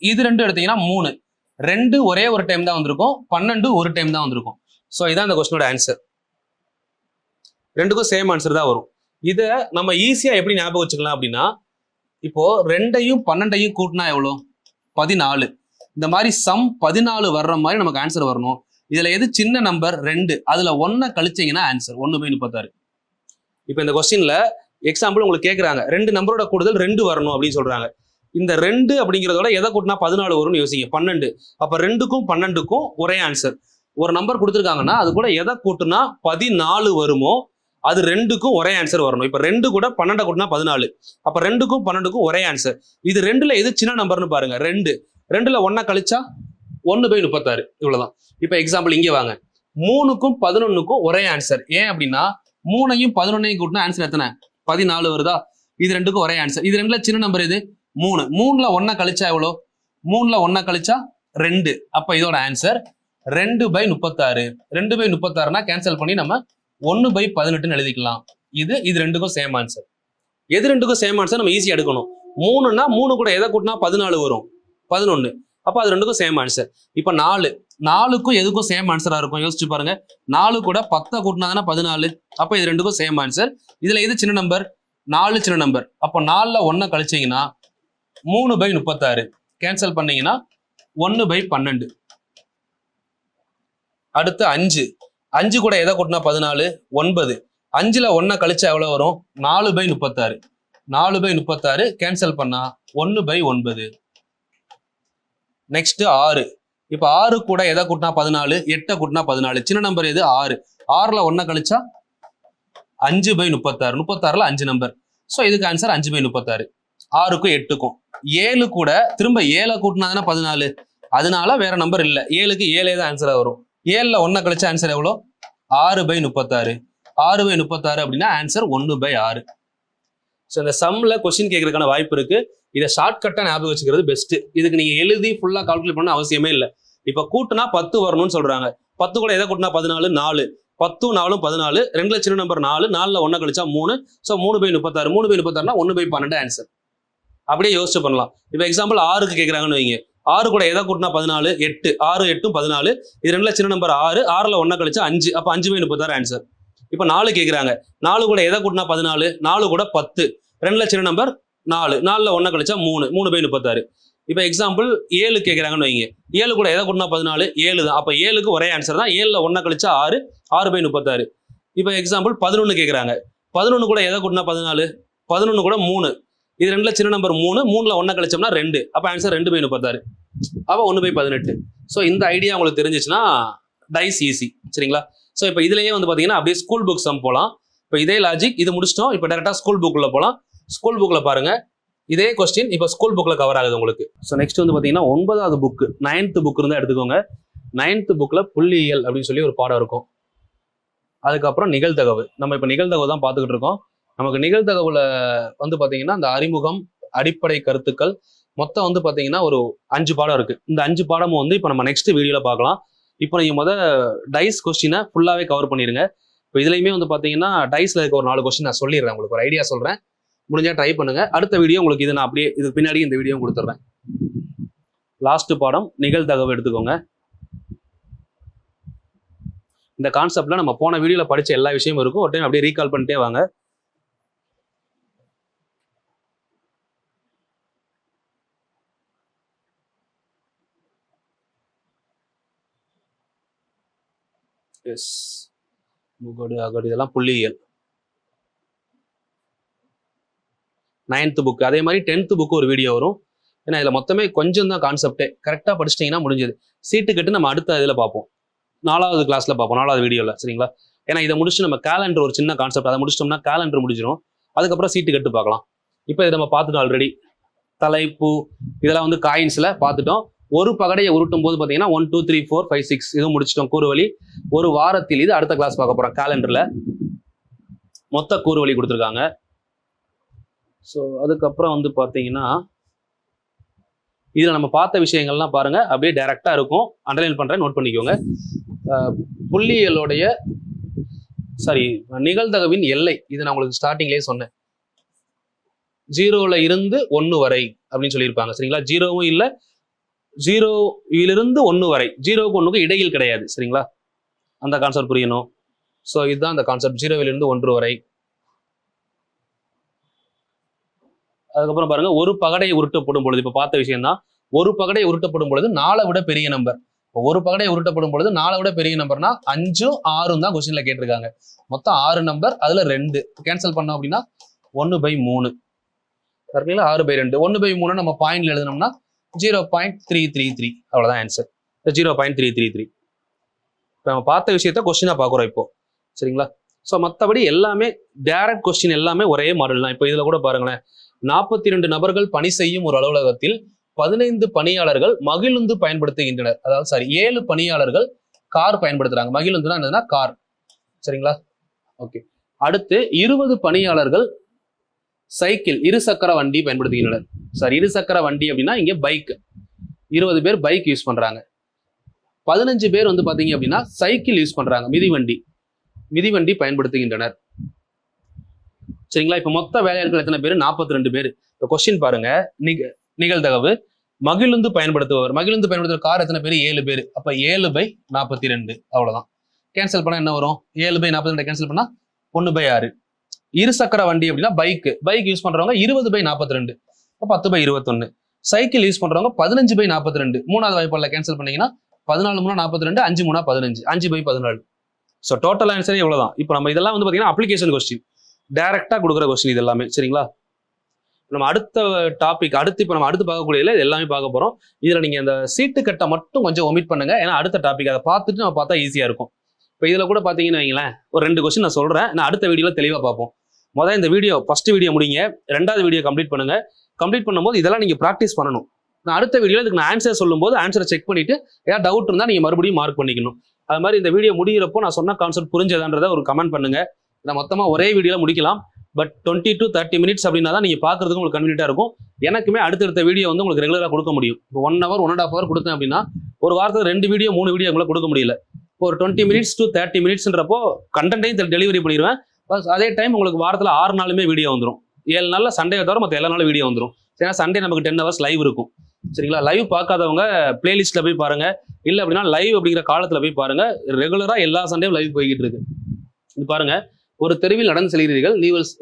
இது ரெண்டும் எடுத்தீங்கன்னா 3, 2 ஒரே ஒரு டைம் தான் வந்திருக்கும், 12 ஒரு டைம் தான் வந்திருக்கும். ஸோ இதான் இந்த கொஸ்டினோட ஆன்சர். ரெண்டுக்கும் சேம் ஆன்சர் தான் வரும். இதை நம்ம ஈஸியா எப்படி ஞாபகம் வச்சுக்கலாம் அப்படின்னா, இப்போ 2ஐயும் 12ஐயும் கூட்டினா எவ்வளோ, 14. இந்த மாதிரி சம் 14 வர்ற மாதிரி நமக்கு ஆன்சர் வரணும். இதுல எது சின்ன நம்பர் 2, அதுல 1 கழிச்சீங்கன்னா ஆன்சர் 1/36. இப்போ இந்த கொஸ்டின்ல எக்ஸாம்பிள் உங்களுக்கு கேட்குறாங்க, 2 நம்பரோட கூடுதல் 2 வரணும் அப்படின்னு சொல்றாங்க. இந்த 2 அப்படிங்கிறதோட எதை கூட்டினா 14 வரும்னு யோசிங்க, 12. அப்ப 2க்கும் 12க்கும் ஒரே ஆன்சர். ஒரு நம்பர் கொடுத்துருக்காங்கன்னா அது கூட எதை கூட்டினா 14 வருமோ அது 2க்கும் ஒரே ஆன்சர் வரணும். இப்ப 2 கூட 12 கூட்டினா 14. அப்ப 2க்கும் 12க்கும் ஒரே ஆன்சர். இது 2ல எது சின்ன நம்பர்னு பாருங்க, 2. 2ல 1 கழிச்சா 1/36. இவ்வளவுதான். இப்ப எக்ஸாம்பிள் இங்க வாங்க, 3க்கும் 11க்கும் ஒரே ஆன்சர். ஏன் அப்படின்னா 3ஐயும் 11ஐயும் கூட்டினா ஆன்சர் எத்தனை, 14 வருதா. இது 2க்கும் ஒரே ஆன்சர். இது 2ல சின்ன நம்பர் எது, 3. 3ல 1 கழிச்சா எவ்வளோ, 3ல 1 கழிச்சா 2. அப்ப இதோட ஆன்சர் 2/36. 2/36னா கேன்சல் பண்ணி நம்ம 1/18 எழுதிக்கலாம். இது 2க்கும் சேம் ஆன்சர். எது 2க்கும் சேம் ஆன்சர் நம்ம ஈஸியா எடுக்கணும். 3னா 3 கூட எதை கூட்டினா 14 வரும், 11. அப்ப அது 2க்கும் சேம் ஆன்சர். இப்ப 4க்கும் எதுக்கும் சேம் ஆன்சரா இருக்கும், யோசிச்சு பாருங்க. 4 கூட 10 கூட்டினா தானே 14. அப்ப இது 2க்கும் சேம் ஆன்சர். இதுல எது சின்ன நம்பர், 4 சின்ன நம்பர். அப்போ 4ல 1 கழிச்சீங்கன்னா 3/36. கேன்சல் பண்ணீங்கன்னா 1/12. அடுத்து 5 கூட எதை கூட்டினா 14, 9. 5ல 1 கழிச்சா எவ்வளவு வரும், 4/36. 4/36 கேன்சல் பண்ணா 1/9. நெக்ஸ்ட் 6. இப்ப 6 கூட எதை கூட்டினா 14, 8 கூட்டினா 14. சின்ன நம்பர் எது, 6. 6ல 1 கழிச்சா 5/36. 36ல 5 நம்பர். ஸோ இதுக்கு ஆன்சர் 5/36. 6க்கும் 8க்கும். 7 கூட திரும்ப 7 கூட்டினா தானே 14. அதனால வேற நம்பர் இல்லை, 7க்கு 7 தான் ஆன்சரா வரும். 7ல 1 கழிச்ச ஆன்சர் எவ்வளோ, 6/36. 6/36 அப்படின்னா ஆன்சர் 1/6. ஸோ இந்த சம்ல கொஸ்டின் கேட்கறதுக்கான வாய்ப்பு இருக்கு. இதை ஷார்ட்கட்டா ஞாபகம் வச்சுக்கிறது பெஸ்ட். இதுக்கு நீங்க எழுதி ஃபுல்லா கால்குலேட் பண்ண அவசியமே இல்லை. இப்ப கூட்டினா 10 வரணும்னு சொல்றாங்க. 10 கூட எதை கூட்டினா 14, 4. 10 4 14. 2ல சின்ன நம்பர் 4. 4ல 1 கழிச்சா 3. ஸோ 3/36. 3/36னா 1/12 ஆன்சர். அப்படியே யோசிச்சு பண்ணலாம். இப்போ எக்ஸாம்பிள் 6க்கு கேட்கறாங்கன்னு வைங்க. 6 கூட எதை கூட்டினா 14, 8, 6 8 14. இது ரெண்டுல சின்ன நம்பர் 6, 6ல 1 கழிச்சா 5, அப்ப 5 பை 36 ஆன்சர். இப்ப 4 கேக்குறாங்க, 4 கூட எதை கூட்டினா 14, 4 கூட 10, ரெண்டுல சின்ன நம்பர் 4, 4ல 1 கழிச்சா 3, 3 பை 36. இப்ப எக்ஸாம்பிள் 7 கேக்குறாங்கன்னு வைங்க, 7 கூட எதை கூட்டினா 14, 7 தான். அப்ப 7க்கு ஒரே ஆன்சர் தான், 7ல 1 கழிச்சா 6, 6 பை 36. இப்ப எக்ஸாம்பிள் 11 கேக்குறாங்க, 11 கூட எதை கூட்டினா 14, 11 கூட 3, இது ரெண்டுல சின்ன நம்பர் 3, 3ல 1 கழிச்சோம்னா 2, அப்ப ஆன்சர் 2 பை 36, அப்ப 1 பை 18. ஸோ இந்த ஐடியா உங்களுக்கு தெரிஞ்சிச்சுன்னா டைஸ் ஈஸி, சரிங்களா? ஸோ இப்போ இதுலயே வந்து பாத்தீங்கன்னா அப்படியே ஸ்கூல் புக் சம் போலாம். இப்போ இதே லாஜிக் இது முடிச்சிட்டோம், இப்போ டேரக்டா ஸ்கூல் புக்ல போலாம். ஸ்கூல் புக்ல பாருங்க, இதே கொஸ்டின் இப்போ ஸ்கூல் புக்ல கவர் ஆகுது உங்களுக்கு. ஸோ நெக்ஸ்ட் வந்து பாத்தீங்கன்னா 9வது புக் 9th புக் இருந்தா எடுத்துக்கோங்க. 9th புக்ல புள்ளியியல் அப்படின்னு சொல்லி ஒரு பாடம் இருக்கும். அதுக்கப்புறம் நிகழ்தகவு, நம்ம இப்போ நிகழ்தகவு தான் பார்த்துக்கிட்டு இருக்கோம். நமக்கு நிகழ்தகவுல வந்து பாத்தீங்கன்னா அந்த அறிமுகம், அடிப்படை கருத்துக்கள், மொத்தம் வந்து பாத்தீங்கன்னா ஒரு 5 பாடம் இருக்கு. இந்த 5 பாடமும் வந்து இப்போ நம்ம நெக்ஸ்ட் வீடியோல பார்க்கலாம். இப்போ நீங்க டைஸ் கொஸ்டினை ஃபுல்லாவே கவர் பண்ணிருங்க. இப்போ இதுலயுமே வந்து பாத்தீங்கன்னா டைஸ்ல இருக்க ஒரு 4 கொஸ்டின் நான் சொல்லிடுறேன், உங்களுக்கு ஒரு ஐடியா சொல்றேன், முடிஞ்சா ட்ரை பண்ணுங்க. அடுத்த வீடியோ உங்களுக்கு இது நான் அப்படியே இது பின்னாடி இந்த வீடியோ கொடுத்துட்றேன். லாஸ்ட் பாடம் நிகழ்தகவு எடுத்துக்கோங்க. இந்த கான்செப்ட்ல நம்ம போன வீடியோல படிச்ச எல்லா விஷயமும் இருக்கும், ஒரு டைம் அப்படியே ரீகால் பண்ணிட்டே வாங்க. எஸ், முகடு அகடு இதெல்லாம் புள்ளியியல். 9th புக், அதே மாதிரி 10th புக் ஒரு வீடியோ வரும். ஏன்னா இதுல மொத்தமே கொஞ்சம் தான் கான்செப்டே, கரெக்டா படிச்சிட்டீங்கன்னா முடிஞ்சது. சீட்டு கட்டு நம்ம அடுத்த இதுல பார்ப்போம், 4வது கிளாஸ்ல பார்ப்போம், 4வது வீடியோல, சரிங்களா? ஏன்னா இதை முடிச்சு நம்ம கேலண்டர் ஒரு சின்ன கான்செப்ட், அதை முடிச்சிட்டோம்னா கேலண்டர் முடிஞ்சிடும். அதுக்கப்புறம் சீட்டு கட்டு பார்க்கலாம். இப்போ இதை நம்ம பார்த்துட்டோம் ஆல்ரெடி. தலைப்பு இதெல்லாம் வந்து காயின்ஸ்ல பார்த்துட்டோம். ஒரு பகடையை உருட்டும் போது பார்த்தீங்கன்னா 1 2 3 4 5 6 இதுவும் முடிச்சிட்டோம். கூறுவழி ஒரு வாரத்தில், இது அடுத்த கிளாஸ் பார்க்க போறோம். கேலண்டர்ல மொத்த கூறுவழி கொடுத்துருக்காங்க. ஸோ அதுக்கப்புறம் வந்து பார்த்தீங்கன்னா இதில் நம்ம பார்த்த விஷயங்கள்லாம் பாருங்க, அப்படியே டைரக்டா இருக்கும். அண்டர்லைன் பண்றேன், நோட் பண்ணிக்கோங்க. புள்ளியியலோடைய நிகழ்தகவின் எல்லை, இது நான் உங்களுக்கு ஸ்டார்டிங்லேயே சொன்னேன். 0ல இருந்து 1 வரை அப்படின்னு சொல்லியிருப்பாங்க, சரிங்களா? 0வும் இல்லை, 0லிருந்து 1 வரை, 0க்கு 1க்கு இடையில் கிடையாது, சரிங்களா? அந்த கான்செப்ட் புரியணும். ஸோ இதுதான் அந்த கான்செப்ட், 0லிருந்து 1 வரை. அதுக்கப்புறம் பாருங்க, ஒரு பகடை உருட்டப்படும் பொழுது, இப்ப பார்த்த விஷயம் தான், ஒரு பகடை உருட்டப்படும் பொழுது 4 விட பெரிய நம்பர். ஒரு பகடை உருட்டப்படும் பொழுது 4 விட பெரிய நம்பர்னா 5 6 தான் கொஸ்டின்ல கேட்டிருக்காங்க. மொத்தம் 6 நம்பர், அதுல 2 கேன்சல் பண்ணோம் அப்படின்னா 1/3, சரிங்களா? 6/2, 1/3 நம்ம பாயிண்ட்ல எழுதணும்னா 0.333, அவ்வளவுதான் ஆன்சர், 0.333. நம்ம பார்த்த விஷயத்த கொஸ்டினா பார்க்குறோம் இப்போ, சரிங்களா? ஸோ மற்றபடி எல்லாமே டைரக்ட் கொஸ்டின், எல்லாமே ஒரே மாடல் தான். இப்போ இதுல கூட பாருங்களேன், 42 நபர்கள் பணி செய்யும் ஒரு அலுவலகத்தில் 15 பணியாளர்கள் மகிழுந்து பயன்படுத்துகின்றனர். அதாவது 7 பணியாளர்கள் கார் பயன்படுத்துறாங்க. மகிழுந்துனா என்னதுன்னா கார், சரிங்களா? ஓகே. அடுத்து 20 பணியாளர்கள் சைக்கிள், இருசக்கர வண்டி பயன்படுத்துகின்றனர். இருசக்கர வண்டி அப்படின்னா இங்க பைக், 20 பேர் பைக் யூஸ் பண்றாங்க. 15 பேர் வந்து பாத்தீங்க அப்படின்னா சைக்கிள் யூஸ் பண்றாங்க, மிதிவண்டி பயன்படுத்துகின்றனர், சரிங்களா? இப்ப மொத்த வேலையாட்கள் எத்தனை பேர்? 42 பேர். இப்ப கொஸ்டின் பாருங்க, நிகழ்தகவு மகிழுந்து பயன்படுத்துபவர், மகிழுந்து பயன்படுத்துற கார் எத்தனை பேர்? 7 பேர். அப்ப 7/42, அவ்வளவுதான். கேன்சல் பண்ணா என்ன வரும்? 7/42 கேன்சல் பண்ணா 1/6. இருசக்கர வண்டி அப்படின்னா பைக் யூஸ் பண்றவங்க 20/42, 10/21. சைக்கிள் யூஸ் பண்றவங்க 15/42. 3வது வாய்ப்பாளர் கேன்சல் பண்ணீங்கன்னா 14 3 42, 5 3 15, 5/14. ஸோ டோட்டல் ஆன்சரே இவ்வளவுதான். இப்போ நம்ம இதெல்லாம் வந்து பாத்தீங்கன்னா அப்ளிகேஷன் கொஸ்டின், டைரக்டா கொடுக்குற கொஸ்டின் இது எல்லாமே, சரிங்களா? நம்ம அடுத்த டாபிக், இப்போ நம்ம அடுத்து பார்க்கக்கூடியதுல இது எல்லாமே பார்க்க போறோம். இதுல நீங்க அந்த சீட்டு கட்டை மட்டும் கொஞ்சம் ஒமிட் பண்ணுங்க, ஏன்னா அடுத்த டாபிக் அதை பார்த்துட்டு நம்ம பார்த்தா ஈஸியா இருக்கும். இப்போ இதுல கூட பாத்தீங்கன்னு வைங்களேன், ஒரு 2 கொஸ்டின் நான் சொல்றேன், நான் அடுத்த வீடியோல தெளிவா பார்ப்போம். முதல்ல இந்த வீடியோ ஃபர்ஸ்ட் வீடியோ முடிங்க, 2வது வீடியோ கம்ப்ளீட் பண்ணுங்க. கம்ப்ளீட் பண்ணும்போது இதெல்லாம் நீங்க ப்ராக்டிஸ் பண்ணணும். நான் அடுத்த வீடியோல இதுக்கு நான் ஆன்சர் சொல்லும்போது ஆன்சரை செக் பண்ணிட்டு ஏதாவது டவுட் இருந்தா நீங்க மறுபடியும் மார்க் பண்ணிக்கணும். அது மாதிரி இந்த வீடியோ முடிகிறப்போ நான் சொன்ன கான்செப்ட் புரிஞ்சதான்றதை ஒரு கமெண்ட் பண்ணுங்க. நான் மொத்தமா ஒரே வீடியோல முடிக்கலாம், பட் 20 to 30 minutes அப்படின்னா தான் நீங்க பாக்குறதுக்கு உங்களுக்கு கன்வீனியன்ட்டா இருக்கும். எனக்குமே அடுத்தடுத்த வீடியோ வந்து உங்களுக்கு ரெகுலரா கொடுக்க முடியும். இப்போ 1 hour 1.5 hour கொடுத்தேன் அப்படின்னா ஒரு வாரத்தில் 2 வீடியோ 3 வீடியோ உங்களை கொடுக்க முடியல. இப்போ ஒரு 20 minutes to 30 minutesன்றப்போ கண்டென்ட்டையும் டெலிவரி பண்ணிடுவேன். அதே டைம் உங்களுக்கு வாரத்தில் 6 நாளுமே வீடியோ வந்துடும். 7 நாள்ல சண்டே தவிர மற்ற எல்லா நாளும் வீடியோ வந்துடும். ஏன்னா சண்டே நமக்கு 10 hours லைவ் இருக்கும். சரிங்களா? லைவ் பார்க்காதவங்க பிளேலிஸ்ட்ல போய் பாருங்க, இல்லை அப்படின்னா லைவ் அப்படிங்கிற காலத்துல போய் பாருங்க. ரெகுலரா எல்லா சண்டேயும் லைவ் போய்கிட்டு இருக்கு. இது பாருங்க, ஒரு தெருவில் நடந்து செல்கிறீர்கள்,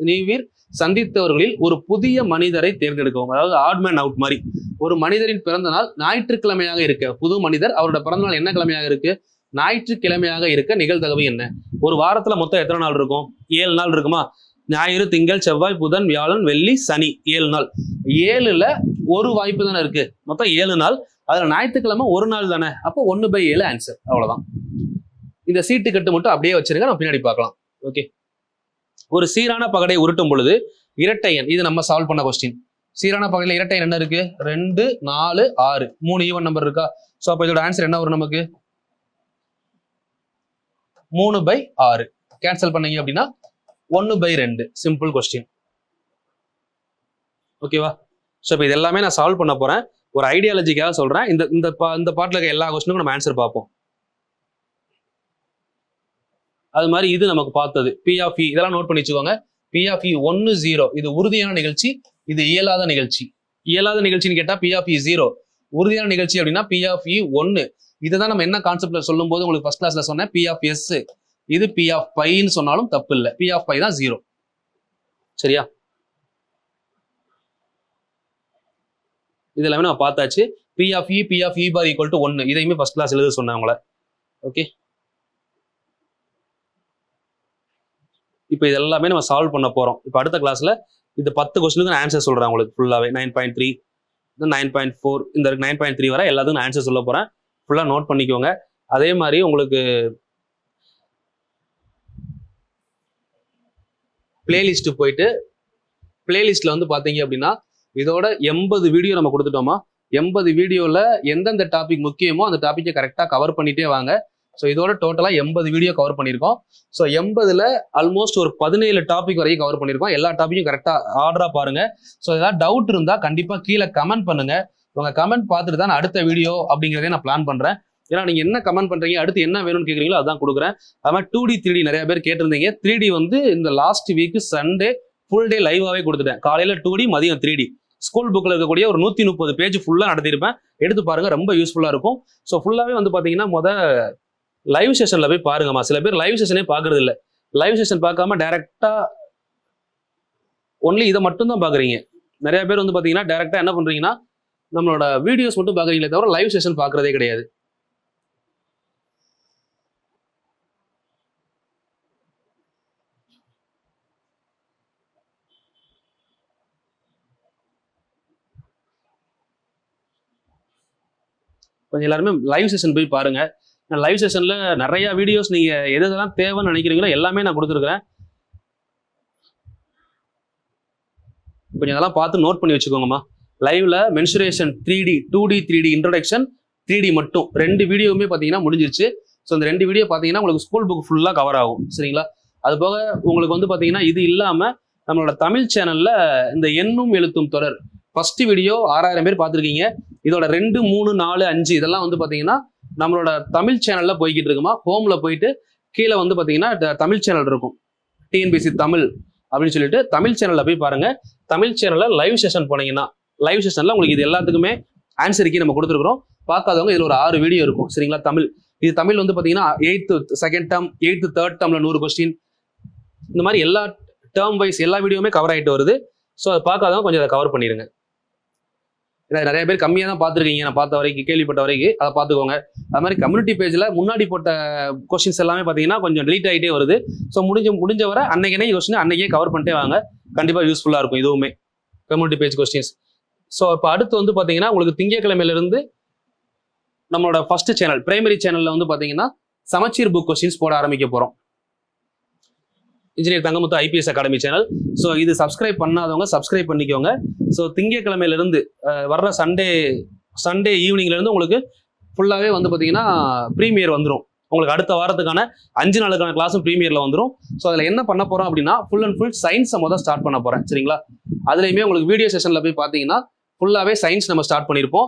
நீவீர் சந்தித்தவர்களில் ஒரு புதிய மனிதரை தேர்ந்தெடுக்கவும். அதாவது ஆட் மேன் அவுட் மாதிரி. ஒரு மனிதரின் பிறந்த நாள் ஞாயிற்றுக்கிழமையாக இருக்க, புது மனிதர் அவரோட பிறந்த நாள் என்ன கிழமையாக இருக்கு? ஞாயிற்றுக்கிழமையாக இருக்க நிகழ்தகவு என்ன? ஒரு வாரத்துல மொத்தம் எத்தனை நாள் இருக்கும்? 7 நாள் இருக்குமா? ஞாயிறு, திங்கள், செவ்வாய், புதன், வியாழன், வெள்ளி, சனி, 7 நாள். 7ல ஒரு வாய்ப்பு தானே இருக்கு. மொத்தம் 7 நாள். அதுல ஞாயிற்றுக்கிழமை ஒரு நாள் தானே. அப்போ 1/7 ஆன்சர். அவ்வளவுதான். இந்த சீட்டு கட்டு மட்டும் அப்படியே வச்சிருங்க, நம்ம பின்னாடி பார்க்கலாம். ஓகே. ஒரு சீரான பகடை உருட்டும் பொழுது இரட்டை எண், இது நம்ம சால்வ் பண்ண கொஸ்டின். சீரான பகடையில இரட்டை எண் என்ன இருக்கு? 2, 4, 6, 3 ஈவன் நம்பர் இருக்கா? சோ அப்ப இதோட ஆன்சர் என்ன வரும் நமக்கு? 3/6. கேன்சல் பண்ணீங்க அப்படின்னா 1/2. Simple question. ஓகேவா? ஸோ இப்போ இது எல்லாமே நான் சால்வ் பண்ண போறேன். ஒரு ஐடியாலஜிக்காக சொல்றேன். இந்த பாட்டில் இருக்க எல்லா கொஸ்டினுக்கும் நம்ம ஆன்சர் பார்ப்போம். அது மாதிரி இது நமக்கு பார்த்தது P of E, இதெல்லாம் நோட் பண்ணி வச்சுக்கோங்க. P of E 1, 0 இது உறுதியான நிகழ்ச்சி, இது இயலாத நிகழ்ச்சி. இயலாத நிகழ்ச்சின்னு கேட்டா P of E 0, உறுதியான நிகழ்ச்சி அப்படின்னா P of E 1. இதுதான் நம்ம என்ன கான்செப்ட்ல சொல்லும் போது உங்களுக்கு ஃபர்ஸ்ட் கிளாஸ்ல சொன்னேன். P of S, இது P of பைன்னு சொன்னாலும் தப்பு இல்லை. P of பை தான் 0. சரியா? இது எல்லாமே நம்ம பார்த்தாச்சு. P of E bar equal to 1, இதையுமே ஃபர்ஸ்ட் கிளாஸ் எழுத சொன்னேன் உங்களை. ஓகே. இப்போ இது எல்லாமே நம்ம சால்வ் பண்ண போறோம். இப்போ அடுத்த கிளாஸ்ல இது 10 கொஸ்டினுக்கு நான் ஆன்சர் சொல்றேன் உங்களுக்கு ஃபுல்லாவே. 9.3, 9.4, இந்த 9.3 வரை எல்லாத்துக்கும் நான் ஆன்சர் சொல்ல போறேன். ஃபுல்லா நோட் பண்ணிக்கோங்க. அதே மாதிரி உங்களுக்கு பிளேலிஸ்ட் போயிட்டு பிளேலிஸ்ட்ல வந்து பாத்தீங்க அப்படின்னா இதோட 80 வீடியோ நம்ம கொடுத்துட்டோமா. 80 வீடியோல எந்தெந்த டாபிக் முக்கியமோ அந்த டாபிக்கை கரெக்டா கவர் பண்ணிட்டே வாங்க. ஸோ இதோட டோட்டலா 80 வீடியோ கவர் பண்ணியிருக்கோம். ஸோ 80ல ஆல்மோஸ்ட் ஒரு 17 டாபிக் வரைக்கும் கவர் பண்ணியிருக்கோம். எல்லா டாபிக்கும் கரெக்டா ஆர்டரா பாருங்க. ஸோ ஏதாவது டவுட் இருந்தா கண்டிப்பா கீழே கமெண்ட் பண்ணுங்க. உங்க கமெண்ட் பார்த்துட்டு தான் அடுத்த வீடியோ அப்படிங்கிறதே நான் பிளான் பண்றேன். ஏன்னா நீங்க என்ன கமெண்ட் பண்றீங்க, அடுத்து என்ன வேணும்னு கேட்குறீங்களோ அதான் கொடுக்குறேன். அது மாதிரி 2D 3D நிறைய பேர் கேட்டிருந்தீங்க. 3D வந்து இந்த last week Sunday full day லைவாவே கொடுத்துட்டேன். காலையில 2D, மதியம் 3D. ஸ்கூல் புக்ல இருக்கக்கூடிய ஒரு 130 பேஜ் ஃபுல்லா நடத்திருப்பேன். எடுத்து பாருங்க, ரொம்ப யூஸ்ஃபுல்லா இருக்கும். ஸோ ஃபுல்லாவே வந்து பாத்தீங்கன்னா லைவ் செஷன்ல போய் பாருங்கம்மா. சில பேர் லைவ் செஷனே பாக்குறது இல்லை. லைவ் செஷன் பார்க்காம டைரக்டா ஒன்லி இதை மட்டும் தான் பாக்குறீங்க. நிறைய பேர் வந்து பாத்தீங்கன்னா டைரக்டா என்ன பண்றீங்கன்னா நம்மளோட வீடியோஸ் மட்டும் பாக்குறீங்களே தவிர லைவ் செஷன் பாக்குறதே கிடையாது. கொஞ்சம் எல்லாருமே லைவ் செஷன் போய் பாருங்க. லைவ் செஷன்ல நிறைய வீடியோஸ் நீங்க எதெல்லாம் தேவைன்னு நினைக்கிறீங்களோ எல்லாமே நான் கொடுத்துருக்கேன். கொஞ்சம் இதெல்லாம் பார்த்து நோட் பண்ணி வச்சுக்கோங்கம்மா. லைவ்ல mensuration 3D, 2D 3D introduction, 3D மட்டும் 2 வீடியோவுமே பார்த்தீங்கன்னா முடிஞ்சிருச்சு. ஸோ இந்த 2 வீடியோ பார்த்தீங்கன்னா உங்களுக்கு ஸ்கூல் புக் ஃபுல்லாக கவர் ஆகும். சரிங்களா? அது போக உங்களுக்கு வந்து பார்த்தீங்கன்னா இது இல்லாமல் நம்மளோட தமிழ் சேனல்ல இந்த எண்ணும் எழுத்தும் தொடர் ஃபர்ஸ்ட் வீடியோ 6000 பேர் பார்த்துருக்கீங்க. இதோட 2, 3, 4, 5 இதெல்லாம் வந்து பார்த்தீங்கன்னா நம்மளோட தமிழ் சேனல்ல போய்கிட்டு இருக்குமா. ஹோம்ல போயிட்டு கீழே வந்து பார்த்தீங்கன்னா தமிழ் சேனல் இருக்கும், TNPSC தமிழ் அப்படின்னு சொல்லிட்டு தமிழ் சேனல்ல போய் பாருங்க. தமிழ் சேனல்ல லைவ் செஷன் போனீங்கன்னா லைவ் செஷன்ல உங்களுக்கு இது எல்லாத்துக்குமே ஆன்சர் கீ நம்ம கொடுத்துருக்கோம். பார்க்காதவங்க இதுல ஒரு 6 வீடியோ இருக்கும். சரிங்களா? தமிழ் இது தமிழ் வந்து பார்த்தீங்கன்னா 8th second term, 8th third டேர்ம்ல 100 கொஸ்டின், இந்த மாதிரி எல்லா டேர்ம் வைஸ் எல்லா வீடியோவுமே கவர் ஆகிட்டு வருது. ஸோ அதை பார்க்காதவங்க கொஞ்சம் அதை கவர் பண்ணிடுங்க. நிறைய பேர் கம்மியாக தான் பார்த்துருக்கீங்க, நான் பார்த்த வரைக்கும், கேள்விப்பட்ட வரைக்கும். அதை பார்த்துக்கோங்க. அது மாதிரி கம்யூனிட்டி பேஜில் முன்னாடி போட்ட கொஸ்டின்ஸ் எல்லாமே பார்த்தீங்கன்னா கொஞ்சம் டெலீட் ஆகிட்டே வருது. ஸோ முடிஞ்ச வரை அன்னைக்கு கொஸ்டின் அன்னைக்கே கவர் பண்ணிட்டே வாங்க. கண்டிப்பாக யூஸ்ஃபுல்லாக இருக்கும் இதுவுமே கம்யூனிட்டி பேஜ் கொஸ்டின்ஸ். ஸோ இப்போ அடுத்து வந்து பார்த்தீங்கன்னா உங்களுக்கு திங்கட்கிழமையிலிருந்து நம்மளோட ஃபர்ஸ்ட் சேனல் பிரைமரி சேனலில் வந்து பார்த்தீங்கன்னா சமச்சீர் புக் கொஸ்டின்ஸ் போட ஆரம்பிக்க போகிறோம். Engineer Thangamuthu IPS academy channel. So இது சப்ஸ்கிரைப் பண்ணாதவங்க சப்ஸ்கிரைப் பண்ணிக்கோங்க. ஸோ திங்கட்கிழமையிலிருந்து வர்ற சண்டே ஈவினிங்லேருந்து உங்களுக்கு ஃபுல்லாகவே வந்து பார்த்தீங்கன்னா ப்ரீமியர் வந்துடும். உங்களுக்கு அடுத்த வாரத்துக்கான 5 நாளுக்கான கிளாஸும் ப்ரீமியரில் வந்துடும். ஸோ அதில் என்ன பண்ண போகிறோம் அப்படின்னா ஃபுல் அண்ட் ஃபுல் சயின்ஸை ஸ்டார்ட் பண்ண போகிறேன். சரிங்களா? அதுலேயுமே உங்களுக்கு வீடியோ செஷனில் போய் பார்த்தீங்கன்னா ஃபுல்லாகவே சயின்ஸ் நம்ம ஸ்டார்ட் பண்ணியிருப்போம்.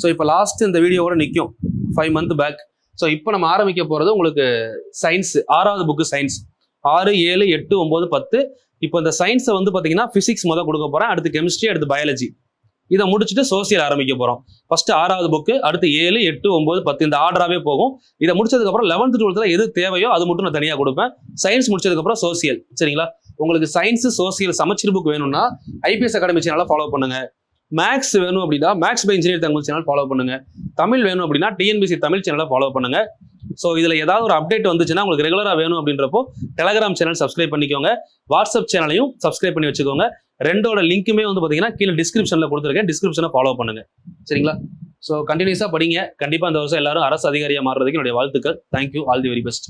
ஸோ இப்போ லாஸ்ட் இந்த வீடியோவோட நிற்கும் 5 month பேக். ஸோ இப்போ நம்ம ஆரம்பிக்க போகிறது உங்களுக்கு சயின்ஸ் 6வது புக்கு சயின்ஸ் 6, 7, 8, 9, 10. இப்போ இந்த சயின்ஸை வந்து பார்த்தீங்கன்னா ஃபிசிக்ஸ் கொடுக்க போகிறேன். அடுத்து கெமிஸ்ட்ரி, அடுத்து பயாலஜி. இதை முடிச்சுட்டு சோசியல் ஆரம்பிக்க போறோம். ஃபர்ஸ்ட் 6வது புக்கு, அடுத்து 7, 8, 9, 10 இந்த ஆர்டராகவே போகும். இதை முடிச்சதுக்கு அப்புறம் 11th 12th எது தேவையோ அது மட்டும் நான் தனியாக கொடுப்பேன். சயின்ஸ் முடிச்சதுக்கு அப்புறம் சோசியல். சரிங்களா? உங்களுக்கு சயின்ஸ் சோசியல் சமச்சீர் புக் வேணும்னா ஐபிஎஸ் அகாடமி சேனலை ஃபாலோ பண்ணுங்க. மேக்ஸ் வேணும் அப்படின்னா maths by engineer Tamil channel follow பண்ணுங்க. தமிழ் வேணும் அப்படின்னா டிஎன்பிசி தமிழ் சேனலை ஃபாலோ பண்ணுங்க. ஸோ இதில் ஏதாவது ஒரு அப்டேட் வந்துச்சுன்னா உங்களுக்கு ரெகுலராக வேணும் அப்படின்றப்போ டெலகிராம் சேனல் சப்ஸ்கிரைப் பண்ணிக்கோங்க. வாட்ஸ்அப் சேனலையும் சப்ஸ்கிரைப் பண்ணி வச்சுக்கோங்க. ரெண்டோட லிங்க்குமே வந்து பார்த்தீங்கன்னா கீழே டிஸ்கிரிப்ஷனில் கொடுத்துருக்கேன். டிஸ்கிரிப்ஷனை ஃபாலோ பண்ணுங்க. சரிங்களா? ஸோ கண்டினியூஸாக படிங்க. கண்டிப்பாக இந்த வருஷம் எல்லாரும் அரசு அதிகாரியாக மாறுறதுக்கு என்னுடைய வாழ்த்துக்கள். Thank you. All the very best.